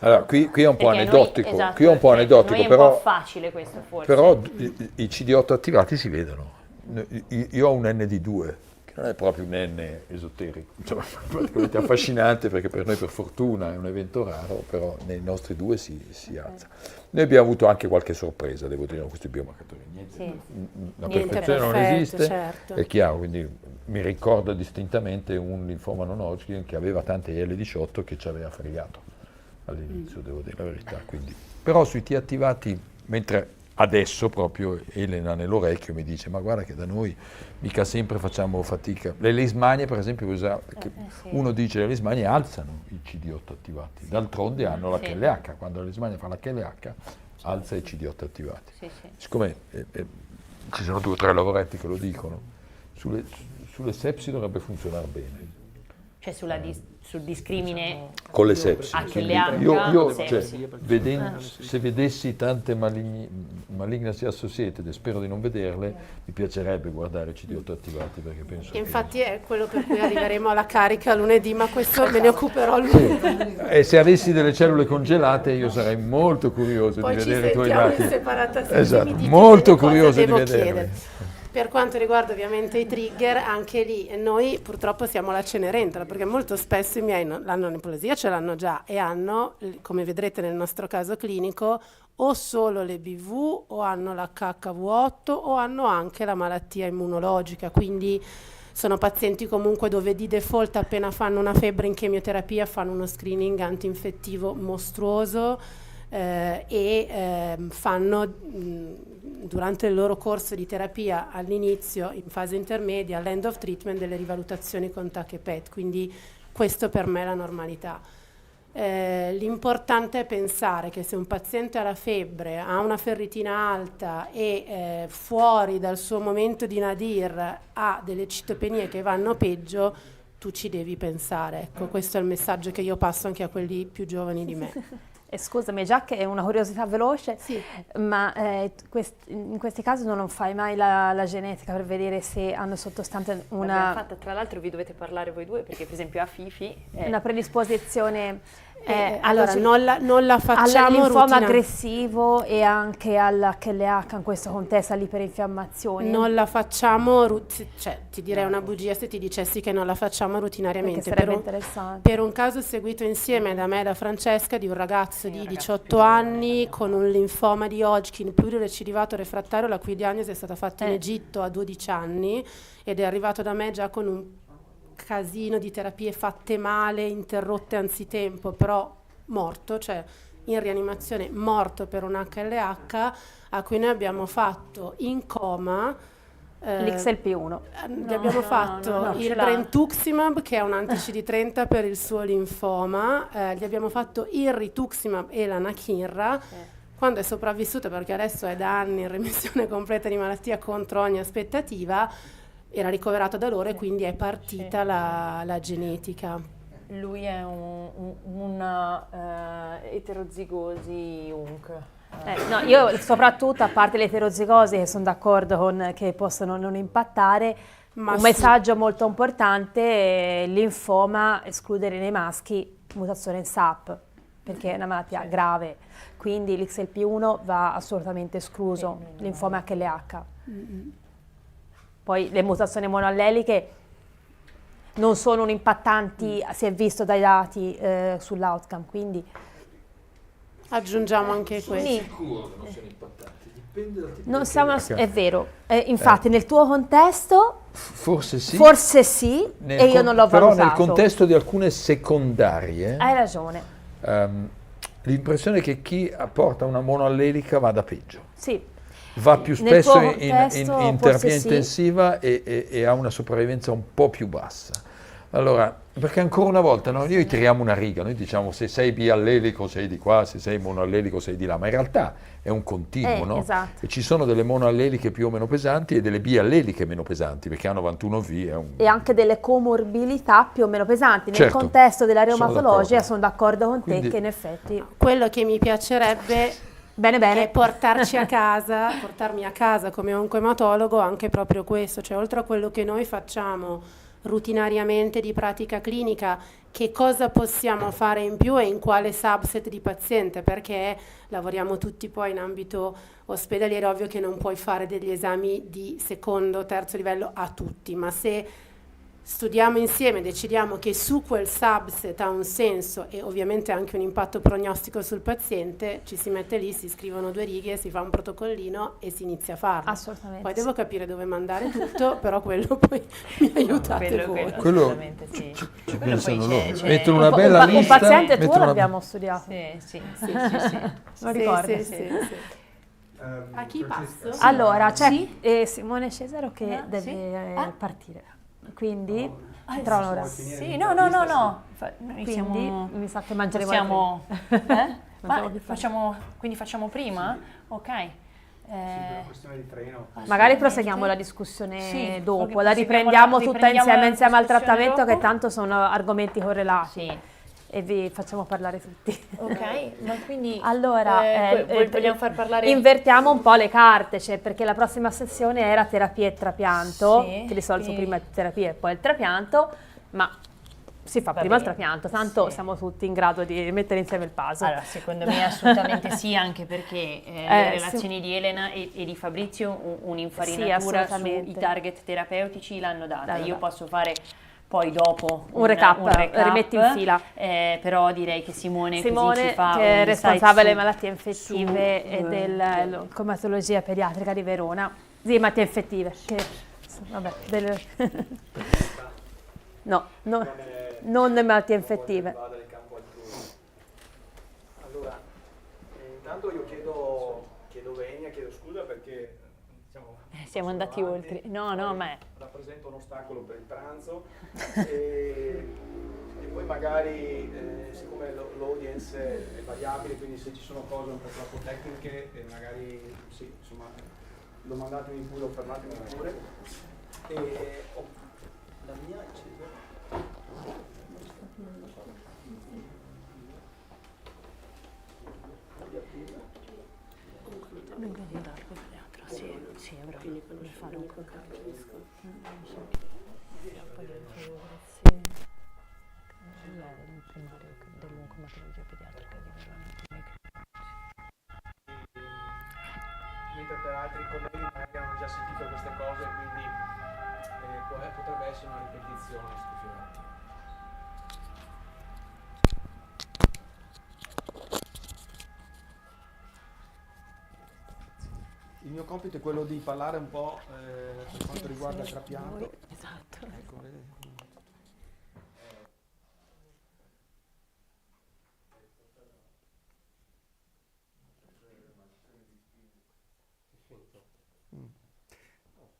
Allora, qui è un po' aneddotico, esatto, qui è un po' aneddotico, però... È un po' facile questo forse. Però i CD8 attivati si vedono. Io ho un ND2 che non è proprio un N esoterico, insomma, praticamente affascinante, perché per noi per fortuna è un evento raro, però nei nostri due si alza. Noi abbiamo avuto anche qualche sorpresa, devo dire, con questi biomarcatori. La perfezione non esiste, certo. È chiaro, quindi mi ricordo distintamente un linfoma non Hodgkin che aveva tante IL-18 che ci aveva fregato all'inizio, devo dire la verità. Quindi. Però sui T attivati, mentre adesso proprio Elena nell'orecchio mi dice: ma guarda che da noi mica sempre facciamo fatica. Le leishmanie per esempio, uno dice le leishmanie alzano i CD8 attivati, d'altronde hanno la KLH, quando la leishmania fa la KLH alza i CD8 attivati. Siccome ci sono 2 o 3 lavoretti che lo dicono, sulle sepsi dovrebbe funzionare bene. Cioè sul discrimine con le sepsi. HLH, se vedessi tante malignancy associated, e spero di non vederle, mi piacerebbe guardare i CD8 attivati, perché penso infatti è quello per cui arriveremo alla carica lunedì, ma questo me ne occuperò lunedì. E se avessi delle cellule congelate io sarei molto curioso poi di vedere i tuoi dati. dati. Separata, esatto, molto curioso di vederli. Chiedere. Per quanto riguarda ovviamente i trigger, anche lì noi purtroppo siamo la Cenerentola, perché molto spesso i miei l'hanno nebulosia, ce l'hanno già e hanno, come vedrete nel nostro caso clinico, o solo le BV o hanno l'HHV8 o hanno anche la malattia immunologica, quindi sono pazienti comunque dove di default appena fanno una febbre in chemioterapia fanno uno screening antinfettivo mostruoso fanno durante il loro corso di terapia all'inizio, in fase intermedia, all'end of treatment delle rivalutazioni con TAC e PET, quindi questo per me è la normalità. L'importante è pensare che se un paziente ha la febbre, ha una ferritina alta e fuori dal suo momento di nadir ha delle citopenie che vanno peggio, tu ci devi pensare. Ecco, questo è il messaggio che io passo anche a quelli più giovani di me. Scusami, già che è una curiosità veloce, ma in questi casi non fai mai la genetica per vedere se hanno sottostante una... Fatta, tra l'altro vi dovete parlare voi due, perché per esempio a Fifi una predisposizione allora non la facciamo al linfoma rutina. aggressivo e anche all'HLH in questo contesto, all'iperinfiammazione. Non la facciamo, cioè ti direi una bugia se ti dicessi che non la facciamo rutinariamente. Sarebbe interessante. Per un caso seguito insieme da me e da Francesca di un ragazzo di 18 anni con un linfoma di Hodgkin plurirecidivato refrattario, la cui diagnosi è stata fatta in Egitto a 12 anni ed è arrivato da me già con un casino di terapie fatte male, interrotte anzitempo, però morto, cioè in rianimazione morto per un HLH, a cui noi abbiamo fatto in coma l'XLP1. Gli abbiamo fatto il brentuximab, che è un anti-CD30 per il suo linfoma, gli abbiamo fatto il rituximab e l'anakinra. Quando è sopravvissuta, perché adesso è da anni in remissione completa di malattia contro ogni aspettativa, era ricoverato da loro e quindi è partita la genetica. Lui è una eterozigosi UNC. No, io soprattutto, a parte l'eterozigosi, che sono d'accordo con che possono non impattare, un messaggio molto importante: linfoma, escludere nei maschi mutazione in SAP, perché è una malattia grave, quindi l'XLP1 va assolutamente escluso, linfoma HLH. Poi le mutazioni monoalleliche non sono impattanti, si è visto dai dati sull'outcome, quindi aggiungiamo anche questo. Sicuro che non siano impattanti, dipende dal tipo non siamo, è vero, infatti nel tuo contesto forse sì, e io non l'ho valutato. Però nel contesto di alcune secondarie hai ragione. L'impressione è che chi porta una monoallelica vada peggio. Sì. Va più spesso in terapia intensiva e ha una sopravvivenza un po' più bassa. Allora, perché ancora una volta noi tiriamo una riga, noi diciamo se sei biallelico sei di qua, se sei monoallelico sei di là, ma in realtà è un continuo, no? Esatto. E ci sono delle monoalleliche più o meno pesanti e delle bialleliche meno pesanti, perché hanno 91V. E anche delle comorbilità più o meno pesanti. Nel contesto della reumatologia sono d'accordo con te che in effetti... Quello che mi piacerebbe... Bene. Portarmi a casa come oncoematologo anche proprio questo, cioè oltre a quello che noi facciamo rutinariamente di pratica clinica, che cosa possiamo fare in più e in quale subset di paziente, perché lavoriamo tutti poi in ambito ospedaliero, ovvio che non puoi fare degli esami di secondo, terzo livello a tutti, ma se studiamo insieme, decidiamo che su quel subset ha un senso e ovviamente anche un impatto prognostico sul paziente, ci si mette lì, si scrivono 2 righe, si fa un protocollino e si inizia a farlo. Assolutamente. Poi devo capire dove mandare tutto, però quello poi mi aiutate voi. Quello sì. ci pensano poi loro. c'è- Mettono una bella lista. Un paziente tuo mettono una- l'abbiamo studiato. Sì. Lo ricordo. Sì. A chi passo? Allora, c'è Simone Cesaro che Ah, deve sì? partire. Quindi tra un'ora. Sì, no. Noi Quindi siamo... mi sa che mangeremo Possiamo... Mangiamo più tardi. Quindi facciamo prima? Ok. Questione di treno. Magari proseguiamo la discussione Sì, dopo, ok, la riprendiamo tutta riprendiamo insieme al la discussione trattamento che dopo. tanto sono argomenti correlati Sì. e vi facciamo parlare tutti. Ok, ma quindi Allora, vogliamo far parlare... invertiamo un po' le carte, cioè perché la prossima sessione era terapia e trapianto, Sì, che di solito quindi- prima terapia e poi il trapianto, ma si fa prima il trapianto, tanto siamo tutti in grado di mettere insieme il puzzle. Allora, secondo me assolutamente sì, anche perché le relazioni di Elena e di Fabrizio un'infarinatura sui target terapeutici l'hanno data. Io posso fare poi dopo un recap, rimetti in fila. Però direi che Simone così Simone, ci fa che un è insight responsabile delle su- malattie infettive e della comatologia pediatrica di Verona. Sì, malattie infettive. Vabbè, no, non le malattie infettive. Allora, intanto io chiedo venia, chiedo scusa perché diciamo, siamo andati oltre. No, ma rappresenta un ostacolo per il pranzo e poi magari siccome l'audience è variabile, quindi se ci sono cose un po' troppo tecniche magari sì, insomma lo mandatemi pure o fermatemi pure. La mia sì, avrà da fare un il primario dell'oncomatologia pediatrica di Verona. mentre per altri colleghi magari hanno già sentito queste cose, quindi potrebbe essere una ripetizione, scusate. Il mio compito è quello di parlare un po' per quanto riguarda il trapianto. Esatto. Ecco, vedi?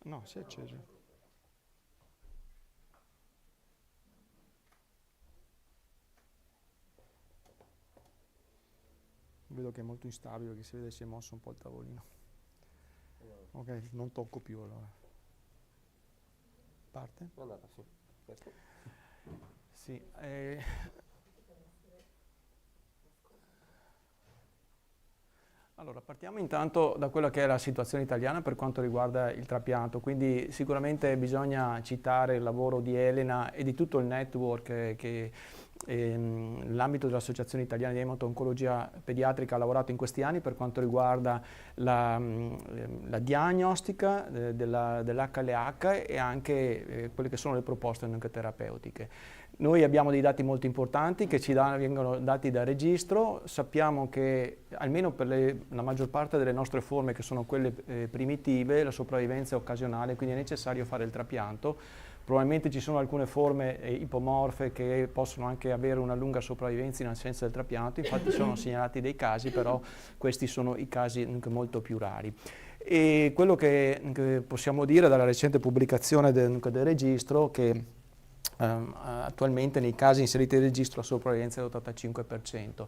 No, si è acceso. Vedo che è molto instabile, che si vede si è mosso un po' il tavolino. Ok, non tocco più allora. Parte? Sì. Allora, partiamo intanto da quella che è la situazione italiana per quanto riguarda il trapianto, quindi sicuramente bisogna citare il lavoro di Elena e di tutto il network che l'ambito dell'Associazione Italiana di Emato-Oncologia Pediatrica ha lavorato in questi anni per quanto riguarda la diagnostica dell'HLH e anche quelle che sono le proposte oncoterapeutiche. Noi abbiamo dei dati molto importanti che vengono dati dal registro, sappiamo che almeno per la maggior parte delle nostre forme che sono quelle primitive, la sopravvivenza è occasionale, quindi è necessario fare il trapianto. Probabilmente ci sono alcune forme ipomorfe che possono anche avere una lunga sopravvivenza in assenza del trapianto, infatti sono segnalati dei casi, però questi sono i casi molto più rari. E quello che possiamo dire dalla recente pubblicazione del registro che attualmente nei casi inseriti nel registro la sopravvivenza è dell'85%.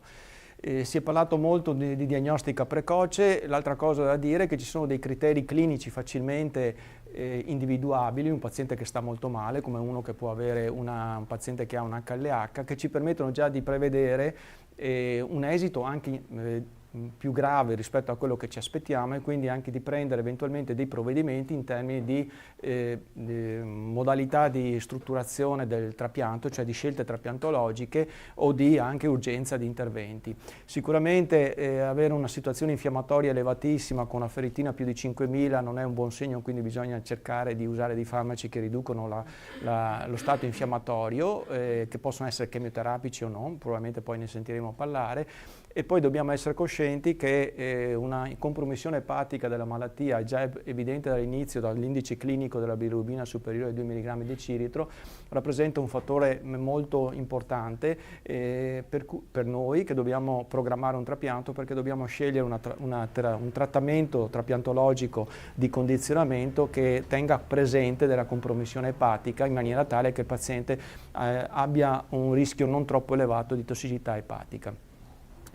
Si è parlato molto di diagnostica precoce, l'altra cosa da dire è che ci sono dei criteri clinici facilmente individuabili, un paziente che sta molto male, come uno che può avere un paziente che ha un HLH, che ci permettono già di prevedere un esito anche più grave rispetto a quello che ci aspettiamo, e quindi anche di prendere eventualmente dei provvedimenti in termini di modalità di strutturazione del trapianto, cioè di scelte trapiantologiche o di anche urgenza di interventi. Sicuramente avere una situazione infiammatoria elevatissima con una ferritina più di 5.000 non è un buon segno, quindi bisogna cercare di usare dei farmaci che riducono lo stato infiammatorio, che possono essere chemioterapici o no, probabilmente poi ne sentiremo parlare. E poi dobbiamo essere coscienti che una compromissione epatica della malattia è già evidente dall'inizio, dall'indice clinico della bilirubina superiore ai 2 mg di ciritro, rappresenta un fattore molto importante per noi che dobbiamo programmare un trapianto, perché dobbiamo scegliere un trattamento trapiantologico di condizionamento che tenga presente della compromissione epatica, in maniera tale che il paziente abbia un rischio non troppo elevato di tossicità epatica.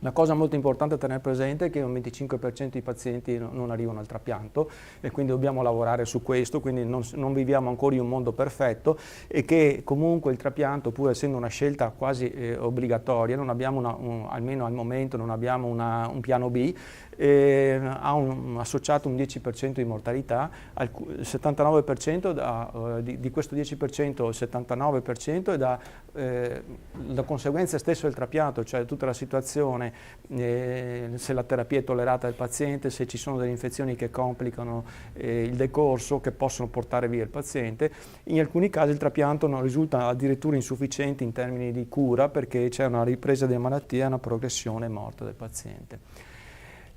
La cosa molto importante da tenere presente è che un 25% dei pazienti non arrivano al trapianto, e quindi dobbiamo lavorare su questo, quindi non viviamo ancora in un mondo perfetto, e che comunque il trapianto, pur essendo una scelta quasi obbligatoria, non abbiamo almeno al momento non abbiamo un piano B, ha associato un 10% di mortalità, il 79% di questo 10%, il 79% è la conseguenza stessa del trapianto, cioè tutta la situazione, se la terapia è tollerata dal paziente, se ci sono delle infezioni che complicano il decorso, che possono portare via il paziente. In alcuni casi il trapianto non risulta addirittura insufficiente in termini di cura, perché c'è una ripresa della malattia e una progressione e morte del paziente.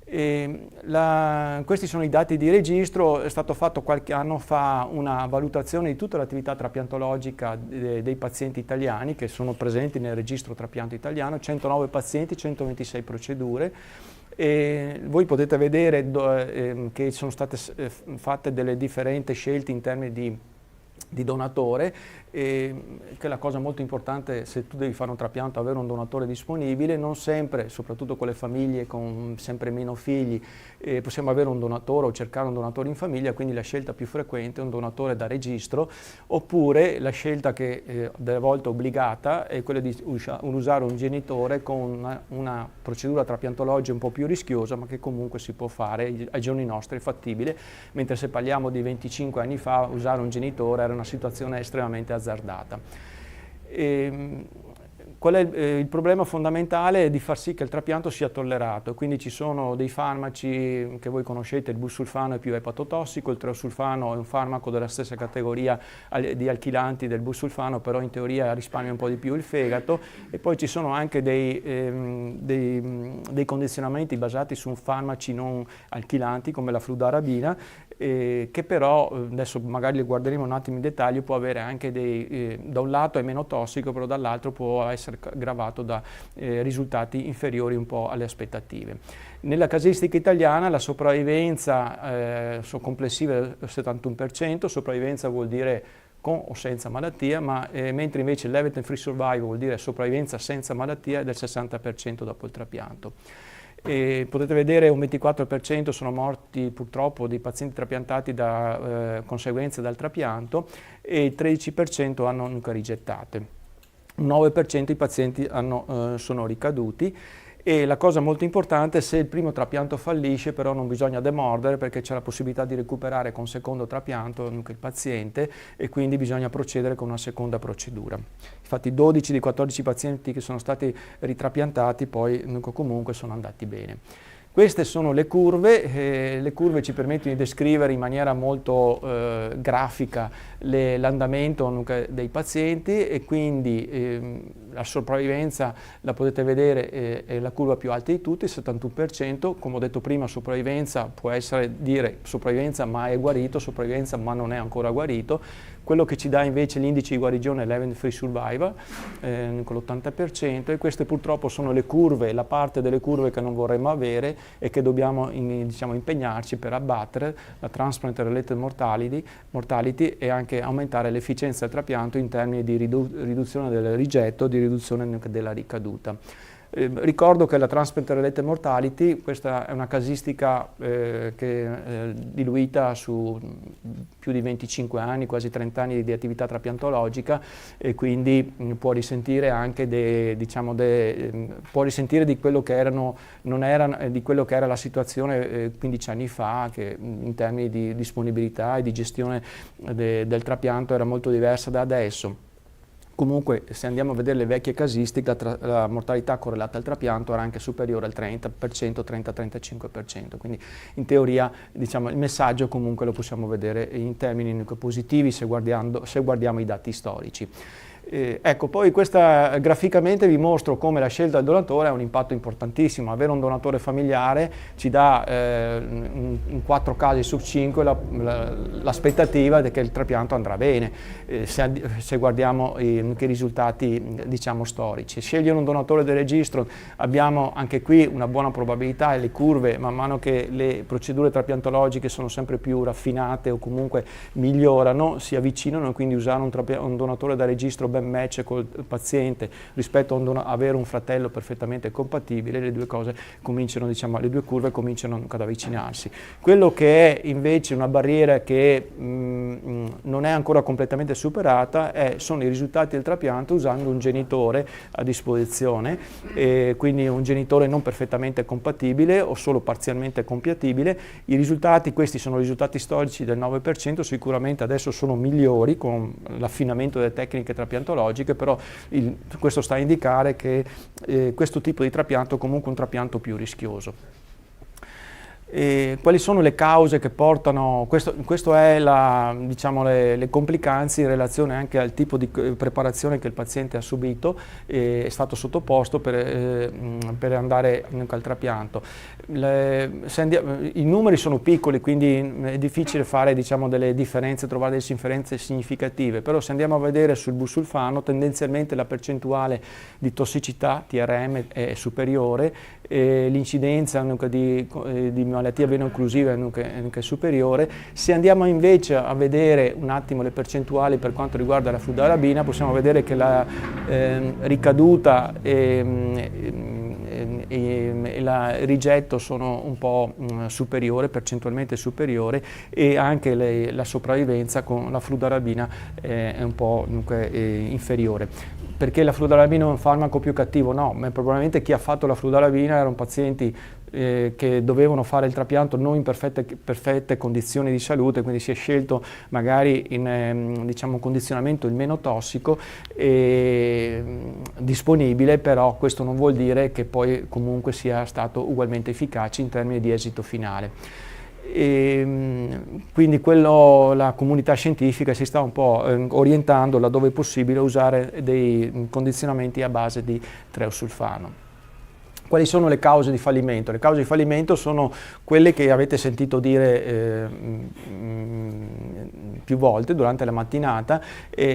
Questi sono i dati di registro. È stato fatto qualche anno fa una valutazione di tutta l'attività trapiantologica dei pazienti italiani che sono presenti nel registro trapianto italiano, 109 pazienti, 126 procedure. E voi potete vedere che sono state fatte delle differenti scelte in termini di donatore, che è la cosa molto importante se tu devi fare un trapianto, avere un donatore disponibile. Non sempre, soprattutto con le famiglie con sempre meno figli, possiamo avere un donatore o cercare un donatore in famiglia, quindi la scelta più frequente è un donatore da registro, oppure la scelta che delle volte obbligata è quella di usare un genitore con una procedura trapiantologica un po' più rischiosa, ma che comunque si può fare ai giorni nostri, è fattibile, mentre se parliamo di 25 anni fa usare un genitore era una situazione estremamente azzardata. Qual è il problema fondamentale? È di far sì che il trapianto sia tollerato, quindi ci sono dei farmaci che voi conoscete, il busulfano è più epatotossico, il treosulfano è un farmaco della stessa categoria di alchilanti del busulfano, però in teoria risparmia un po' di più il fegato, e poi ci sono anche dei condizionamenti basati su farmaci non alchilanti come la fludarabina, che però, adesso magari li guarderemo un attimo in dettaglio, può avere anche da un lato è meno tossico, però dall'altro può essere gravato da risultati inferiori un po' alle aspettative. Nella casistica italiana la sopravvivenza complessiva è del 71%, sopravvivenza vuol dire con o senza malattia, mentre invece l'event free survival vuol dire sopravvivenza senza malattia, è del 60% dopo il trapianto. Potete vedere un 24% sono morti purtroppo di pazienti trapiantati da conseguenze dal trapianto, e il 13% hanno nuca rigettate. Un 9% i pazienti sono ricaduti. E la cosa molto importante è se il primo trapianto fallisce, però non bisogna demordere, perché c'è la possibilità di recuperare con secondo trapianto il paziente, e quindi bisogna procedere con una seconda procedura. Infatti 12 dei 14 pazienti che sono stati ritrapiantati poi comunque sono andati bene. Queste sono le curve ci permettono di descrivere in maniera molto grafica l'andamento dei pazienti, e quindi la sopravvivenza la potete vedere, è la curva più alta di tutti, il 71%, come ho detto prima sopravvivenza può essere dire sopravvivenza ma è guarito, sopravvivenza ma non è ancora guarito. Quello che ci dà invece l'indice di guarigione è l'event free survival con l'80%, e queste purtroppo sono le curve, la parte delle curve che non vorremmo avere e che dobbiamo impegnarci per abbattere, la transplant related mortality, e anche aumentare l'efficienza del trapianto in termini di riduzione del rigetto, di riduzione della ricaduta. Ricordo che la transplant related mortality, questa è una casistica che è diluita su più di 25 anni, quasi 30 anni di attività trapiantologica, e quindi può risentire anche può risentire di quello che di quello che era la situazione 15 anni fa, che in termini di disponibilità e di gestione del trapianto era molto diversa da adesso. Comunque, se andiamo a vedere le vecchie casistiche, la mortalità correlata al trapianto era anche superiore al 30%, 30-35%, quindi in teoria il messaggio comunque lo possiamo vedere in termini positivi se guardiamo i dati storici. Ecco, poi graficamente vi mostro come la scelta del donatore ha un impatto importantissimo. Avere un donatore familiare ci dà in 4 casi su 5 l'aspettativa che il trapianto andrà bene, se guardiamo i risultati storici. Scegliere un donatore del registro, abbiamo anche qui una buona probabilità, e le curve, man mano che le procedure trapiantologiche sono sempre più raffinate o comunque migliorano, si avvicinano, quindi usare un donatore da registro ben match col paziente rispetto a avere un fratello perfettamente compatibile, le due cose cominciano, le due curve cominciano ad avvicinarsi. Quello che è invece una barriera che non è ancora completamente superata sono i risultati del trapianto usando un genitore a disposizione, quindi un genitore non perfettamente compatibile o solo parzialmente compatibile. I risultati, questi sono risultati storici del 9%, sicuramente adesso sono migliori con l'affinamento delle tecniche trapiantologiche, però questo sta a indicare che questo tipo di trapianto è comunque un trapianto più rischioso. Quali sono le cause che portano, questo è le complicanze in relazione anche al tipo di preparazione che il paziente ha subito e è stato sottoposto per andare al trapianto. I numeri sono piccoli, quindi è difficile fare delle differenze, trovare delle differenze significative, però se andiamo a vedere sul busulfano tendenzialmente la percentuale di tossicità TRM è superiore, l'incidenza di malattia veno-occlusiva è superiore. Se andiamo invece a vedere un attimo le percentuali per quanto riguarda la fludarabina, possiamo vedere che la ricaduta e il rigetto sono un po' superiore, percentualmente superiore, e anche la sopravvivenza con la fludarabina è un po' inferiore. Perché la fludarabina è un farmaco più cattivo? No, ma probabilmente chi ha fatto la fludarabina erano pazienti che dovevano fare il trapianto non in perfette condizioni di salute, quindi si è scelto magari in un condizionamento il meno tossico e disponibile, però questo non vuol dire che poi comunque sia stato ugualmente efficace in termini di esito finale. Quindi la comunità scientifica si sta un po' orientando laddove è possibile a usare dei condizionamenti a base di treosulfano. Quali sono le cause di fallimento? Le cause di fallimento sono quelle che avete sentito dire più volte durante la mattinata,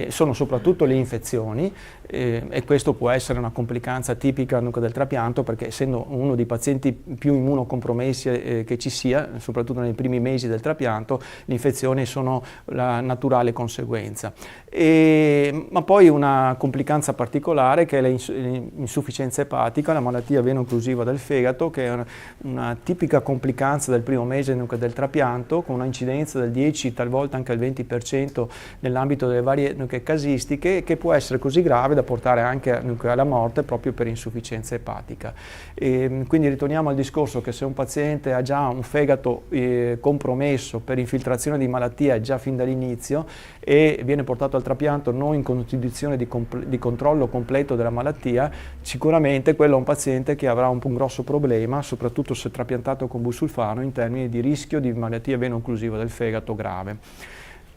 sono soprattutto le infezioni, e questo può essere una complicanza tipica del trapianto, perché essendo uno dei pazienti più immunocompromessi che ci sia, soprattutto nei primi mesi del trapianto, le infezioni sono la naturale conseguenza. Ma poi una complicanza particolare che è l'insufficienza epatica, la malattia veno-occlusiva del fegato, che è una tipica complicanza del primo mese del trapianto, con una incidenza del 10, talvolta anche il 20% nell'ambito delle varie casistiche, che può essere così grave da portare anche alla morte proprio per insufficienza epatica. Quindi ritorniamo al discorso che se un paziente ha già un fegato compromesso per infiltrazione di malattia già fin dall'inizio e viene portato al trapianto non in condizione di controllo completo della malattia, sicuramente quello è un paziente che avrà un grosso problema, soprattutto se trapiantato con busulfano, in termini di rischio di malattia veno-occlusiva del fegato grave.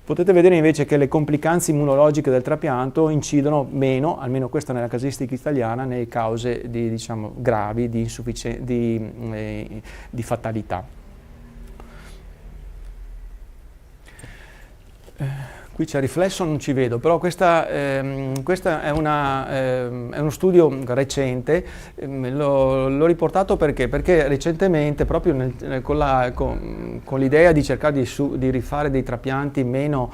Potete vedere invece che le complicanze immunologiche del trapianto incidono meno, almeno questa nella casistica italiana, nelle cause gravi di fatalità. Qui c'è riflesso, non ci vedo, però questa è uno studio recente, l'ho riportato perché recentemente, proprio con l'idea di cercare di rifare dei trapianti meno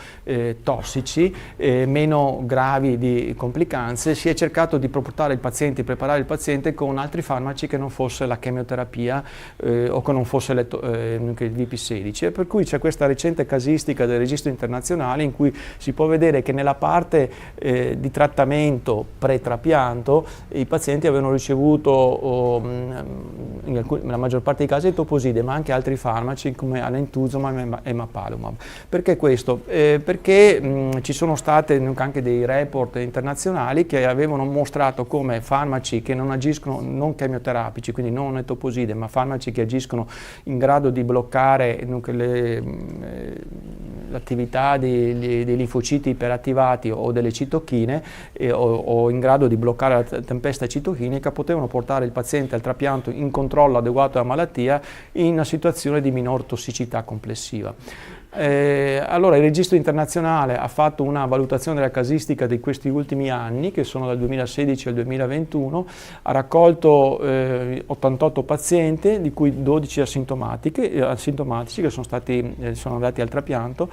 tossici, meno gravi di complicanze, si è cercato di preparare il paziente con altri farmaci che non fosse la chemioterapia o che non fosse il VP16, e per cui c'è questa recente casistica del registro internazionale in cui si può vedere che nella parte di trattamento pre-trapianto i pazienti avevano ricevuto nella maggior parte dei casi toposide, ma anche altri farmaci come alentuzumab e mapalumab. Perché questo? Perché ci sono state anche dei report internazionali che avevano mostrato come farmaci che non agiscono, non chemioterapici, quindi non etoposide, ma farmaci che agiscono in grado di bloccare l'attività dei linfociti iperattivati o delle citochine o in grado di bloccare la tempesta citochinica, potevano portare il paziente al trapianto in controllo adeguato alla malattia in una situazione di minor tossicità complessiva. Allora il registro internazionale ha fatto una valutazione della casistica di questi ultimi anni, che sono dal 2016 al 2021, ha raccolto 88 pazienti, di cui 12 asintomatici che sono andati al trapianto,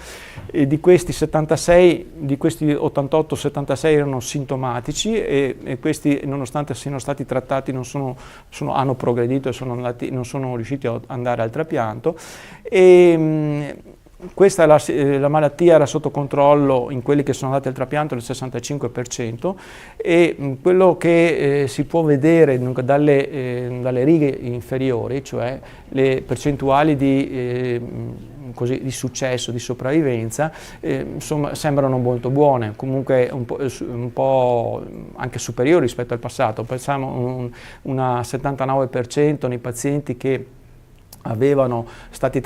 e di questi 88, 76 erano sintomatici e questi, nonostante siano stati trattati, hanno progredito e non sono riusciti ad andare al trapianto. Questa la malattia era sotto controllo in quelli che sono andati al trapianto del 65%, e quello che si può vedere dalle righe inferiori, cioè le percentuali di successo, di sopravvivenza, insomma, sembrano molto buone, comunque un po' anche superiori rispetto al passato. Pensiamo una 79% nei pazienti che erano stati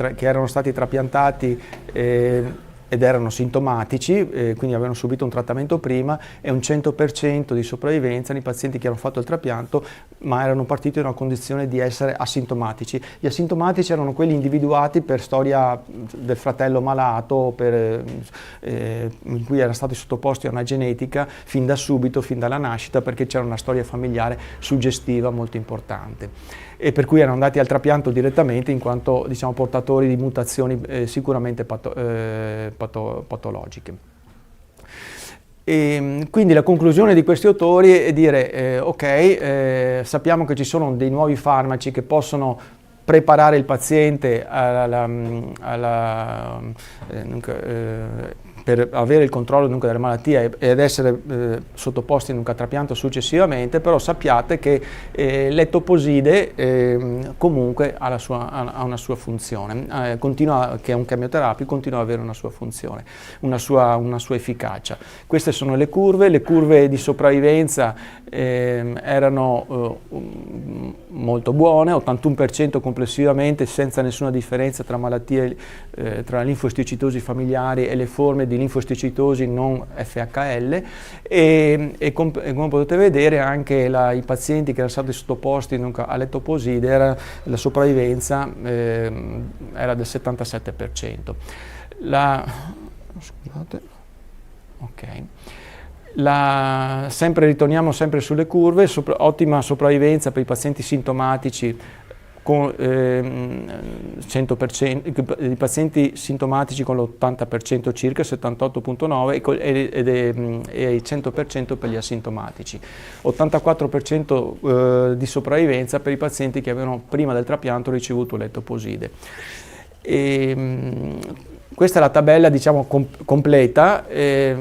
trapiantati ed erano sintomatici, quindi avevano subito un trattamento prima, e un 100% di sopravvivenza nei pazienti che hanno fatto il trapianto ma erano partiti in una condizione di essere asintomatici. Gli asintomatici erano quelli individuati per storia del fratello malato, in cui erano stati sottoposti a una genetica fin da subito, fin dalla nascita, perché c'era una storia familiare suggestiva molto importante, e per cui erano andati al trapianto direttamente in quanto, diciamo, portatori di mutazioni sicuramente patologiche. E quindi la conclusione di questi autori è dire sappiamo che ci sono dei nuovi farmaci che possono preparare il paziente per avere il controllo dunque della malattia ed essere sottoposti a trapianto successivamente, però sappiate che l'etoposide comunque ha una sua funzione, che è un chemioterapia, continua ad avere una sua funzione, una sua efficacia. Queste sono le curve di sopravvivenza erano molto buone, 81% complessivamente, senza nessuna differenza tra malattie, tra linfosticitosi familiari e le forme di linfosticitosi non FHL, e come potete vedere anche i pazienti che erano stati sottoposti all'etoposide, la sopravvivenza era del 77%. Ritorniamo sempre sulle curve, ottima sopravvivenza per i pazienti sintomatici, con 100%, i pazienti sintomatici con l'80% circa, 78,9%, e il 100% per gli asintomatici. 84% di sopravvivenza per i pazienti che avevano prima del trapianto ricevuto l'etoposide. Questa è la tabella, diciamo, completa, è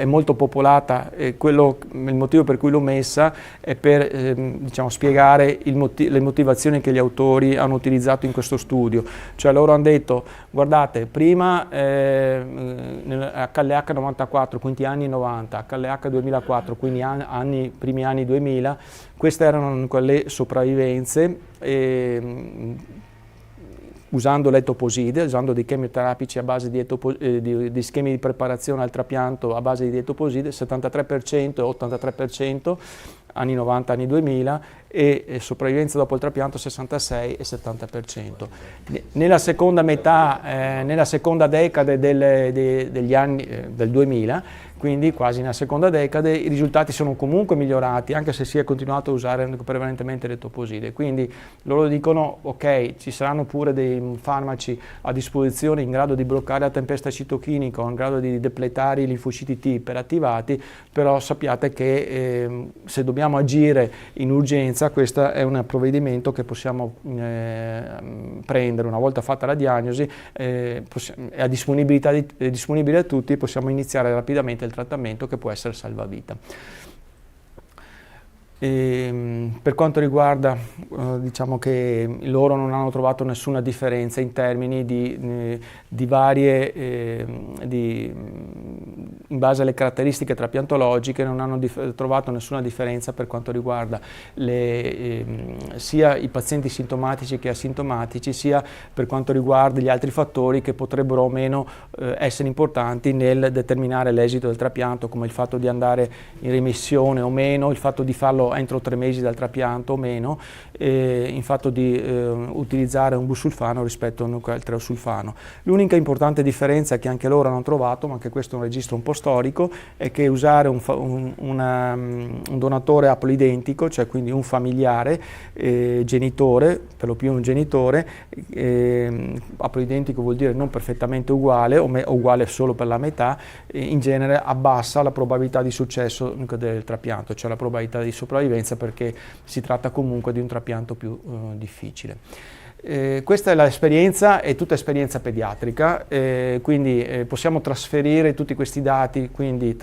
molto popolata, il motivo per cui l'ho messa è per diciamo, spiegare le motivazioni che gli autori hanno utilizzato in questo studio. Cioè loro hanno detto, guardate, prima HLH 94, quindi anni 90, HLH 2004, quindi primi anni 2000, queste erano le sopravvivenze, usando l'etoposide, usando dei chemioterapici a base di schemi di preparazione al trapianto a base di etoposide, 73% e 83% anni 90, anni 2000, e sopravvivenza dopo il trapianto 66 e 70%. Nella seconda metà, nella seconda decade degli anni del 2000, quindi quasi nella seconda decade, i risultati sono comunque migliorati, anche se si è continuato a usare prevalentemente le toposide. Quindi loro dicono, ok, ci saranno pure dei farmaci a disposizione in grado di bloccare la tempesta citochinica, in grado di depletare i linfociti T iperattivati, però sappiate che se dobbiamo agire in urgenza, questo è un provvedimento che possiamo prendere una volta fatta la diagnosi, è disponibile a tutti, possiamo iniziare rapidamente il trattamento che può essere salvavita. Per quanto riguarda, diciamo che loro non hanno trovato nessuna differenza in termini di varie, in base alle caratteristiche trapiantologiche, non hanno trovato nessuna differenza per quanto riguarda sia i pazienti sintomatici che asintomatici, sia per quanto riguarda gli altri fattori che potrebbero o meno essere importanti nel determinare l'esito del trapianto, come il fatto di andare in remissione o meno, il fatto di farlo entro 3 mesi dal trapianto o meno, il fatto di utilizzare un busulfano rispetto al treosulfano. L'unica importante differenza che anche loro hanno trovato, ma anche questo è un registro un po' storico, è che usare un donatore apolidentico, cioè quindi un familiare genitore, per lo più un genitore, apolidentico vuol dire non perfettamente uguale o uguale solo per la metà, in genere abbassa la probabilità di successo del trapianto, cioè la probabilità di sopravvivenza, perché si tratta comunque di un trapianto più difficile. Questa è l'esperienza, è tutta esperienza pediatrica, quindi possiamo trasferire tutti questi dati, quindi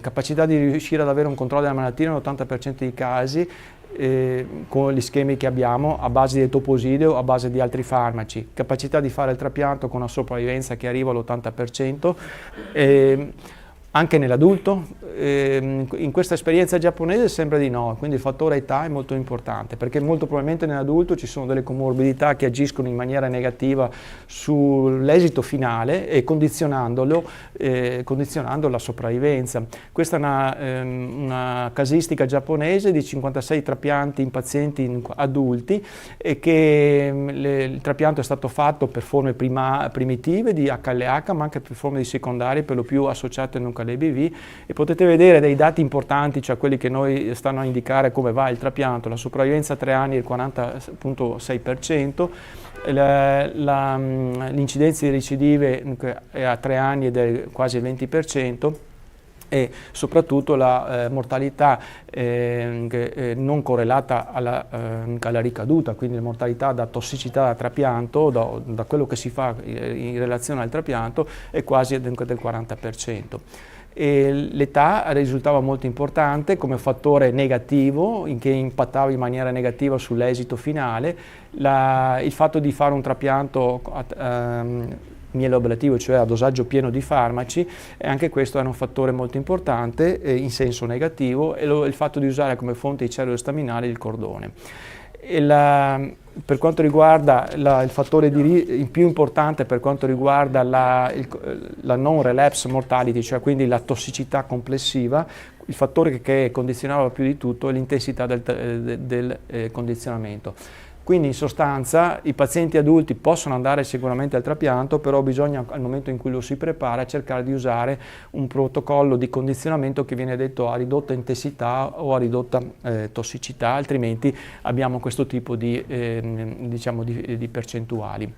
capacità di riuscire ad avere un controllo della malattia nell'80% dei casi, con gli schemi che abbiamo a base di toposide o a base di altri farmaci, capacità di fare il trapianto con una sopravvivenza che arriva all'80%, anche nell'adulto. In questa esperienza giapponese sembra di no, quindi il fattore età è molto importante, perché molto probabilmente nell'adulto ci sono delle comorbidità che agiscono in maniera negativa sull'esito finale e condizionando la sopravvivenza. Questa è una casistica giapponese di 56 trapianti in pazienti adulti, e che il trapianto è stato fatto per forme primitive di HLH, ma anche per forme di secondarie, per lo più associate a l'EBV, e potete vedere dei dati importanti, cioè quelli che noi stanno a indicare come va il trapianto. La sopravvivenza a 3 anni è il 40,6%, l'incidenza di recidive è a 3 anni ed è quasi il 20%, e soprattutto la mortalità non correlata alla ricaduta, quindi la mortalità da tossicità da trapianto, da quello che si fa in relazione al trapianto, è quasi del 40%. E l'età risultava molto importante come fattore negativo, che impattava in maniera negativa sull'esito finale. Il fatto di fare un trapianto mieloablativo, cioè a dosaggio pieno di farmaci, e anche questo era un fattore molto importante in senso negativo, e il fatto di usare come fonte di cellule staminali il cordone. Per quanto riguarda il fattore più importante per quanto riguarda la non relapse mortality, cioè quindi la tossicità complessiva, il fattore che condizionava più di tutto è l'intensità del condizionamento. Quindi in sostanza i pazienti adulti possono andare sicuramente al trapianto, però bisogna, al momento in cui lo si prepara, cercare di usare un protocollo di condizionamento che viene detto a ridotta intensità o a ridotta tossicità, altrimenti abbiamo questo tipo di percentuali.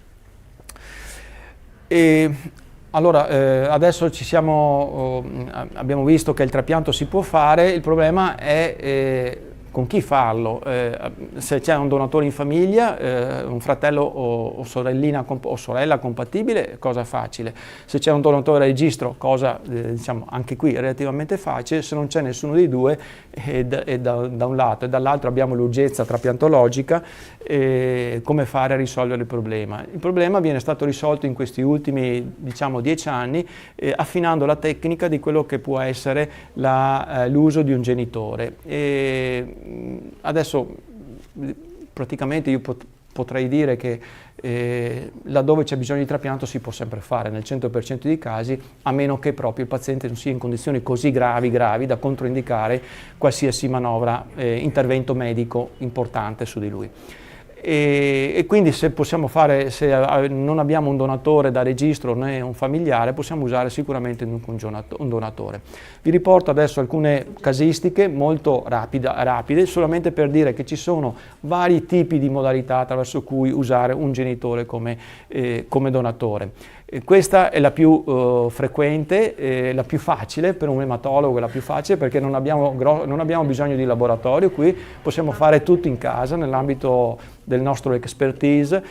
Allora, adesso abbiamo visto che il trapianto si può fare, il problema è con chi farlo. Se c'è un donatore in famiglia, un fratello o sorellina o sorella compatibile, cosa facile. Se c'è un donatore a registro, cosa anche qui relativamente facile. Se non c'è nessuno dei due, da un lato, e dall'altro abbiamo l'urgenza trapiantologica, come fare a risolvere il problema. Il problema viene stato risolto in questi ultimi 10 anni, affinando la tecnica di quello che può essere l'uso di un genitore. Adesso praticamente io potrei dire che laddove c'è bisogno di trapianto si può sempre fare, nel 100% dei casi, a meno che proprio il paziente non sia in condizioni così gravi da controindicare qualsiasi manovra, intervento medico importante su di lui. E quindi se non abbiamo un donatore da registro né un familiare, possiamo usare sicuramente un donatore. Vi riporto adesso alcune casistiche molto rapide, solamente per dire che ci sono vari tipi di modalità attraverso cui usare un genitore come donatore. Questa è la più frequente, la più facile per un ematologo, è la più facile perché non abbiamo bisogno di laboratorio, qui possiamo fare tutto in casa nell'ambito del nostro expertise,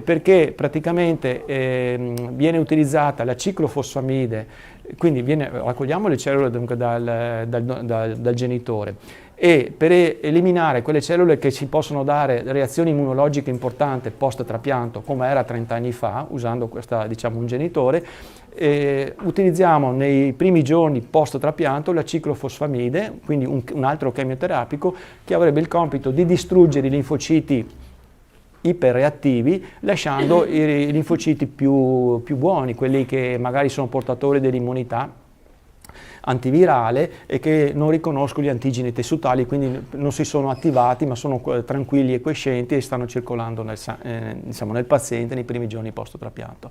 perché praticamente viene utilizzata la ciclofosfamide, quindi raccogliamo le cellule dunque dal genitore, e per eliminare quelle cellule che ci possono dare reazioni immunologiche importanti post-trapianto, come era 30 anni fa, usando un genitore, utilizziamo nei primi giorni post-trapianto la ciclofosfamide, quindi un altro chemioterapico che avrebbe il compito di distruggere i linfociti iperreattivi, lasciando i linfociti più buoni, quelli che magari sono portatori dell'immunità antivirale e che non riconoscono gli antigeni tessutali, quindi non si sono attivati ma sono tranquilli e quiescenti e stanno circolando nel paziente nei primi giorni post-trapianto.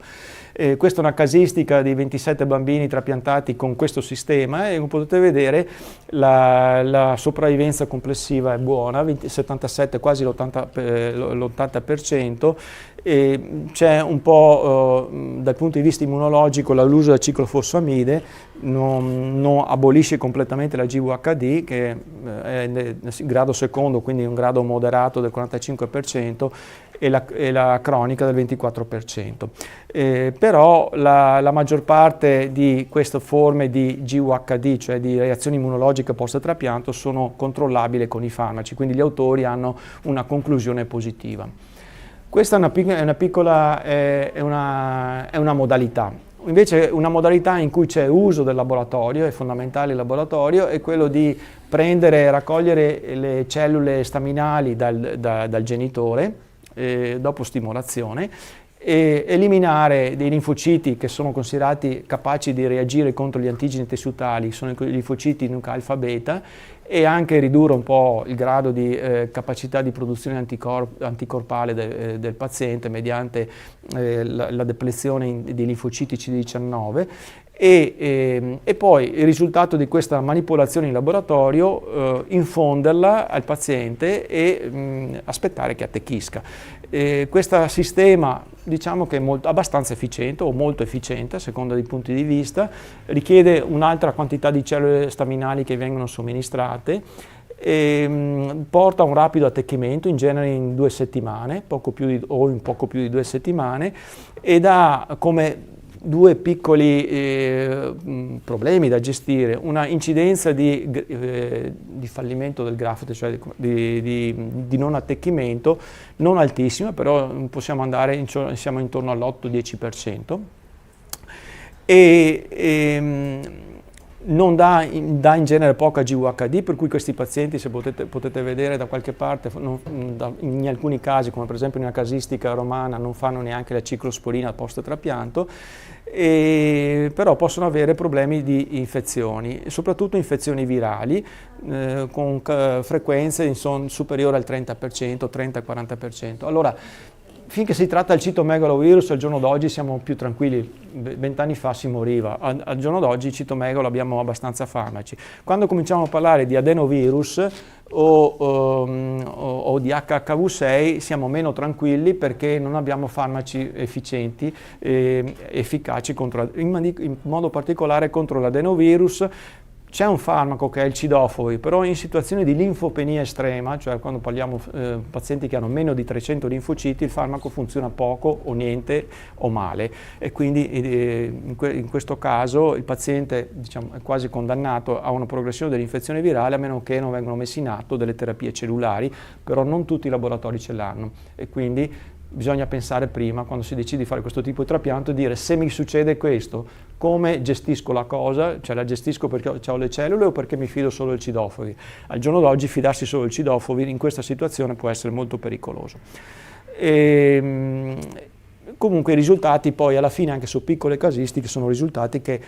Questa è una casistica di 27 bambini trapiantati con questo sistema e come potete vedere la sopravvivenza complessiva è buona, 77, quasi l'80%, e c'è un po' dal punto di vista immunologico l'uso della ciclofosfamide non abolisce completamente la GVHD, che è nel grado secondo, quindi un grado moderato del 45%, e la cronica del 24%. Però la maggior parte di queste forme di GVHD, cioè di reazioni immunologiche post-trapianto, sono controllabili con i farmaci, quindi gli autori hanno una conclusione positiva. Questa è una modalità. Invece una modalità in cui c'è uso del laboratorio, è fondamentale il laboratorio, è quello di prendere e raccogliere le cellule staminali dal genitore dopo stimolazione e eliminare dei linfociti che sono considerati capaci di reagire contro gli antigeni tessutali, sono i linfociti nuclei alfa beta, e anche ridurre un po' il grado di capacità di produzione anticorpale del paziente mediante la deplezione di linfociti CD19 e poi il risultato di questa manipolazione in laboratorio infonderla al paziente e aspettare che attecchisca. Questo sistema diciamo che è abbastanza efficiente o molto efficiente a seconda dei punti di vista, richiede un'altra quantità di cellule staminali che vengono somministrate, porta a un rapido attecchimento, in genere in 2 settimane, in poco più di 2 settimane, ed ha come 2 piccoli problemi da gestire: una incidenza di fallimento del graft, cioè di non attecchimento, non altissima, però possiamo andare siamo intorno all'8-10%, non dà in genere poca GVHD, per cui questi pazienti, se potete vedere da qualche parte, in alcuni casi, come per esempio in una casistica romana, non fanno neanche la ciclosporina post-trapianto, però possono avere problemi di infezioni, soprattutto infezioni virali, con frequenze superiori al 30%, 30-40%. Allora, finché si tratta del citomegalovirus, al giorno d'oggi siamo più tranquilli. 20 anni fa si moriva, al giorno d'oggi il citomegalo abbiamo abbastanza farmaci. Quando cominciamo a parlare di adenovirus o di HHV6 siamo meno tranquilli, perché non abbiamo farmaci efficienti e efficaci in modo particolare contro l'adenovirus. C'è un farmaco che è il Cidofovir, però in situazioni di linfopenia estrema, cioè quando parliamo di pazienti che hanno meno di 300 linfociti, il farmaco funziona poco o niente o male, e quindi in questo caso il paziente è quasi condannato a una progressione dell'infezione virale, a meno che non vengano messi in atto delle terapie cellulari, però non tutti i laboratori ce l'hanno, e quindi bisogna pensare prima, quando si decide di fare questo tipo di trapianto, dire: se mi succede questo, come gestisco la cosa? Cioè, la gestisco perché ho le cellule o perché mi fido solo del Cidofovir? Al giorno d'oggi fidarsi solo del Cidofovir in questa situazione può essere molto pericoloso. Comunque i risultati poi alla fine, anche su piccole casistiche, sono risultati che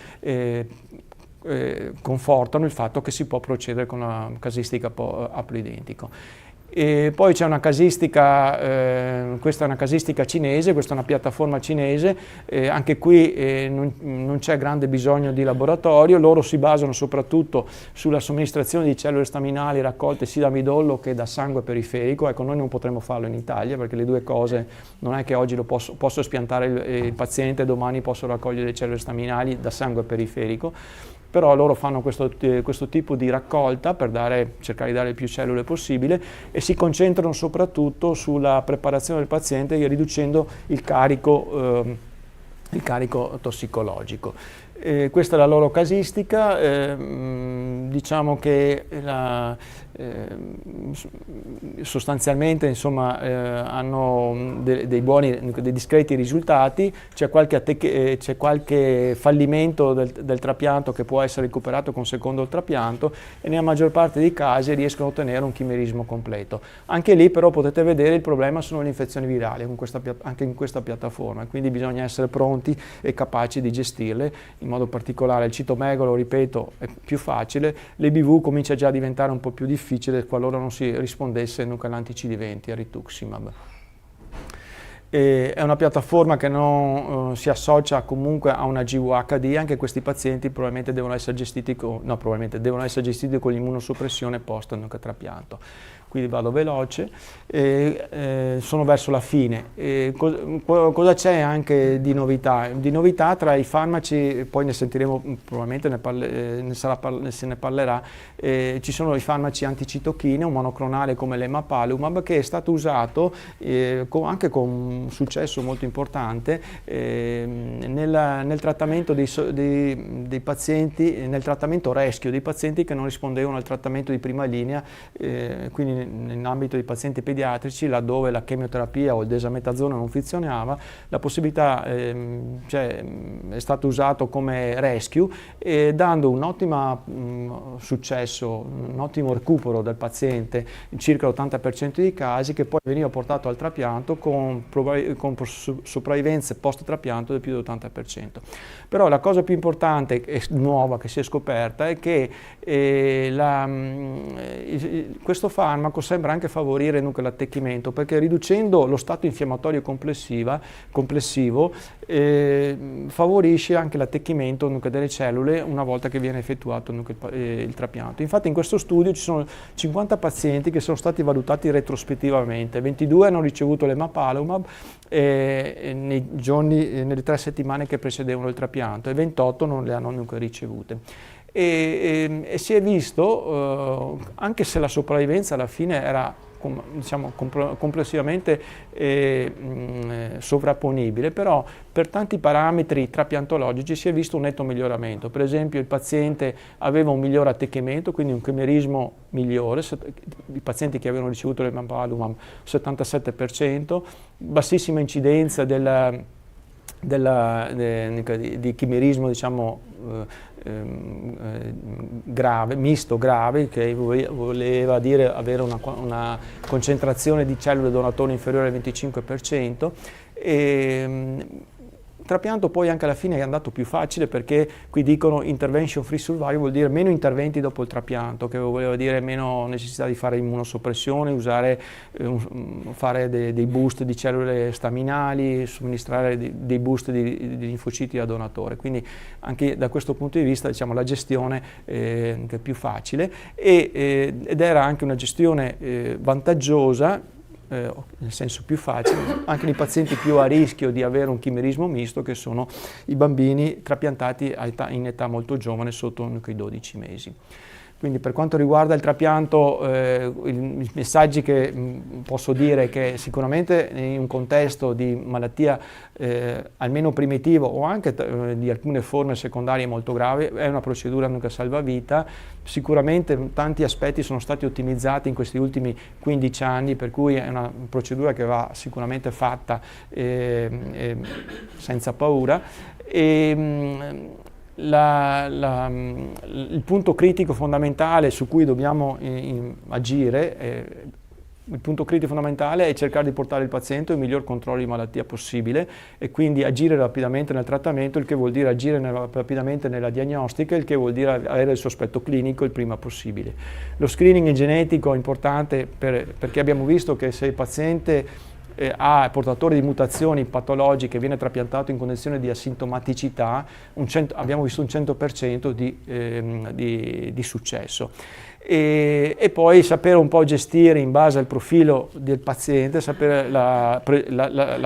confortano il fatto che si può procedere con una casistica a ploidentico. E poi c'è una casistica, questa è una casistica cinese, questa è una piattaforma cinese, anche qui non c'è grande bisogno di laboratorio, loro si basano soprattutto sulla somministrazione di cellule staminali raccolte sia da midollo che da sangue periferico. Ecco, noi non potremo farlo in Italia perché le due cose, non è che oggi posso spiantare il paziente e domani posso raccogliere le cellule staminali da sangue periferico. Però loro fanno questo tipo di raccolta per cercare di dare più cellule possibile e si concentrano soprattutto sulla preparazione del paziente riducendo il carico tossicologico. Questa è la loro casistica, diciamo che sostanzialmente insomma, hanno dei discreti risultati, c'è qualche fallimento del trapianto che può essere recuperato con secondo il trapianto e nella maggior parte dei casi riescono a ottenere un chimerismo completo. Anche lì però potete vedere il problema sono le infezioni virali anche in questa piattaforma, quindi bisogna essere pronti e capaci di gestirle. In modo particolare il citomegalo, ripeto, è più facile, l'EBV comincia già a diventare un po' più difficile qualora non si rispondesse all'anti-CD20, al rituximab. È una piattaforma che non si associa comunque a una GVHD, anche questi pazienti probabilmente devono essere gestiti con l'immunosoppressione post-trapianto. Quindi vado veloce, sono verso la fine. Cosa c'è anche di novità? Di novità tra i farmaci, poi ne sentiremo, probabilmente se ne parlerà, ci sono i farmaci anticitochine, un monoclonale come l'emapalumab, che è stato usato anche con un successo molto importante nel trattamento dei pazienti, nel trattamento rescue dei pazienti che non rispondevano al trattamento di prima linea, quindi nell'ambito dei pazienti pediatrici, laddove la chemioterapia o il desametasone non funzionava, la possibilità è stato usato come rescue, dando un ottimo successo, un ottimo recupero del paziente in circa l'80% dei casi, che poi veniva portato al trapianto con sopravvivenze post-trapianto del più dell'80%. Però la cosa più importante e nuova che si è scoperta è che questo farmaco sembra anche favorire l'attecchimento, perché riducendo lo stato infiammatorio complessivo favorisce anche l'attecchimento delle cellule una volta che viene effettuato il trapianto. Infatti in questo studio ci sono 50 pazienti che sono stati valutati retrospettivamente, 22 hanno ricevuto l'emapalumab nelle 3 settimane che precedevano il trapianto e 28 non le hanno ricevute. E si è visto, anche se la sopravvivenza alla fine era complessivamente sovrapponibile, però per tanti parametri trapiantologici si è visto un netto miglioramento. Per esempio il paziente aveva un miglior attecchimento, quindi un chimerismo migliore, i pazienti che avevano ricevuto l'emapalumab 77%, bassissima incidenza di chimerismo grave, misto grave, che voleva dire avere una concentrazione di cellule donatore inferiore al 25%. Trapianto poi anche alla fine è andato più facile, perché qui dicono intervention free survival, vuol dire meno interventi dopo il trapianto, che voleva dire meno necessità di fare immunosoppressione, fare dei boost di cellule staminali, somministrare dei boost di linfociti da donatore. Quindi anche da questo punto di vista la gestione è più facile ed era anche una gestione vantaggiosa, nel senso più facile, anche nei pazienti più a rischio di avere un chimerismo misto, che sono i bambini trapiantati in età molto giovane, sotto i 12 mesi. Quindi per quanto riguarda il trapianto, i messaggi che posso dire è che sicuramente in un contesto di malattia almeno primitivo o anche di alcune forme secondarie molto gravi è una procedura che salva vita. Sicuramente tanti aspetti sono stati ottimizzati in questi ultimi 15 anni, per cui è una procedura che va sicuramente fatta senza paura. Il punto critico fondamentale su cui dobbiamo agire il punto critico fondamentale è cercare di portare il paziente al miglior controllo di malattia possibile e quindi agire rapidamente nel trattamento, il che vuol dire agire rapidamente nella diagnostica, il che vuol dire avere il sospetto clinico il prima possibile. Lo screening genetico è importante perché abbiamo visto che se il paziente è portatore di mutazioni patologiche, viene trapiantato in condizione di asintomaticità, abbiamo visto un 100% di successo. E poi sapere un po' gestire in base al profilo del paziente, sapere la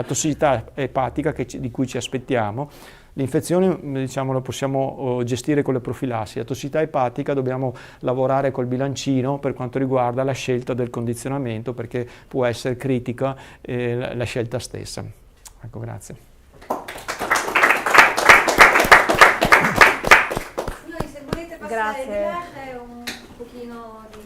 tossicità epatica di cui ci aspettiamo. L'infezione, diciamo, la possiamo gestire con le profilassi. La tossicità epatica dobbiamo lavorare col bilancino per quanto riguarda la scelta del condizionamento, perché può essere critica la scelta stessa. Ecco, grazie. Signori, se volete passare di là c'è un pochino di...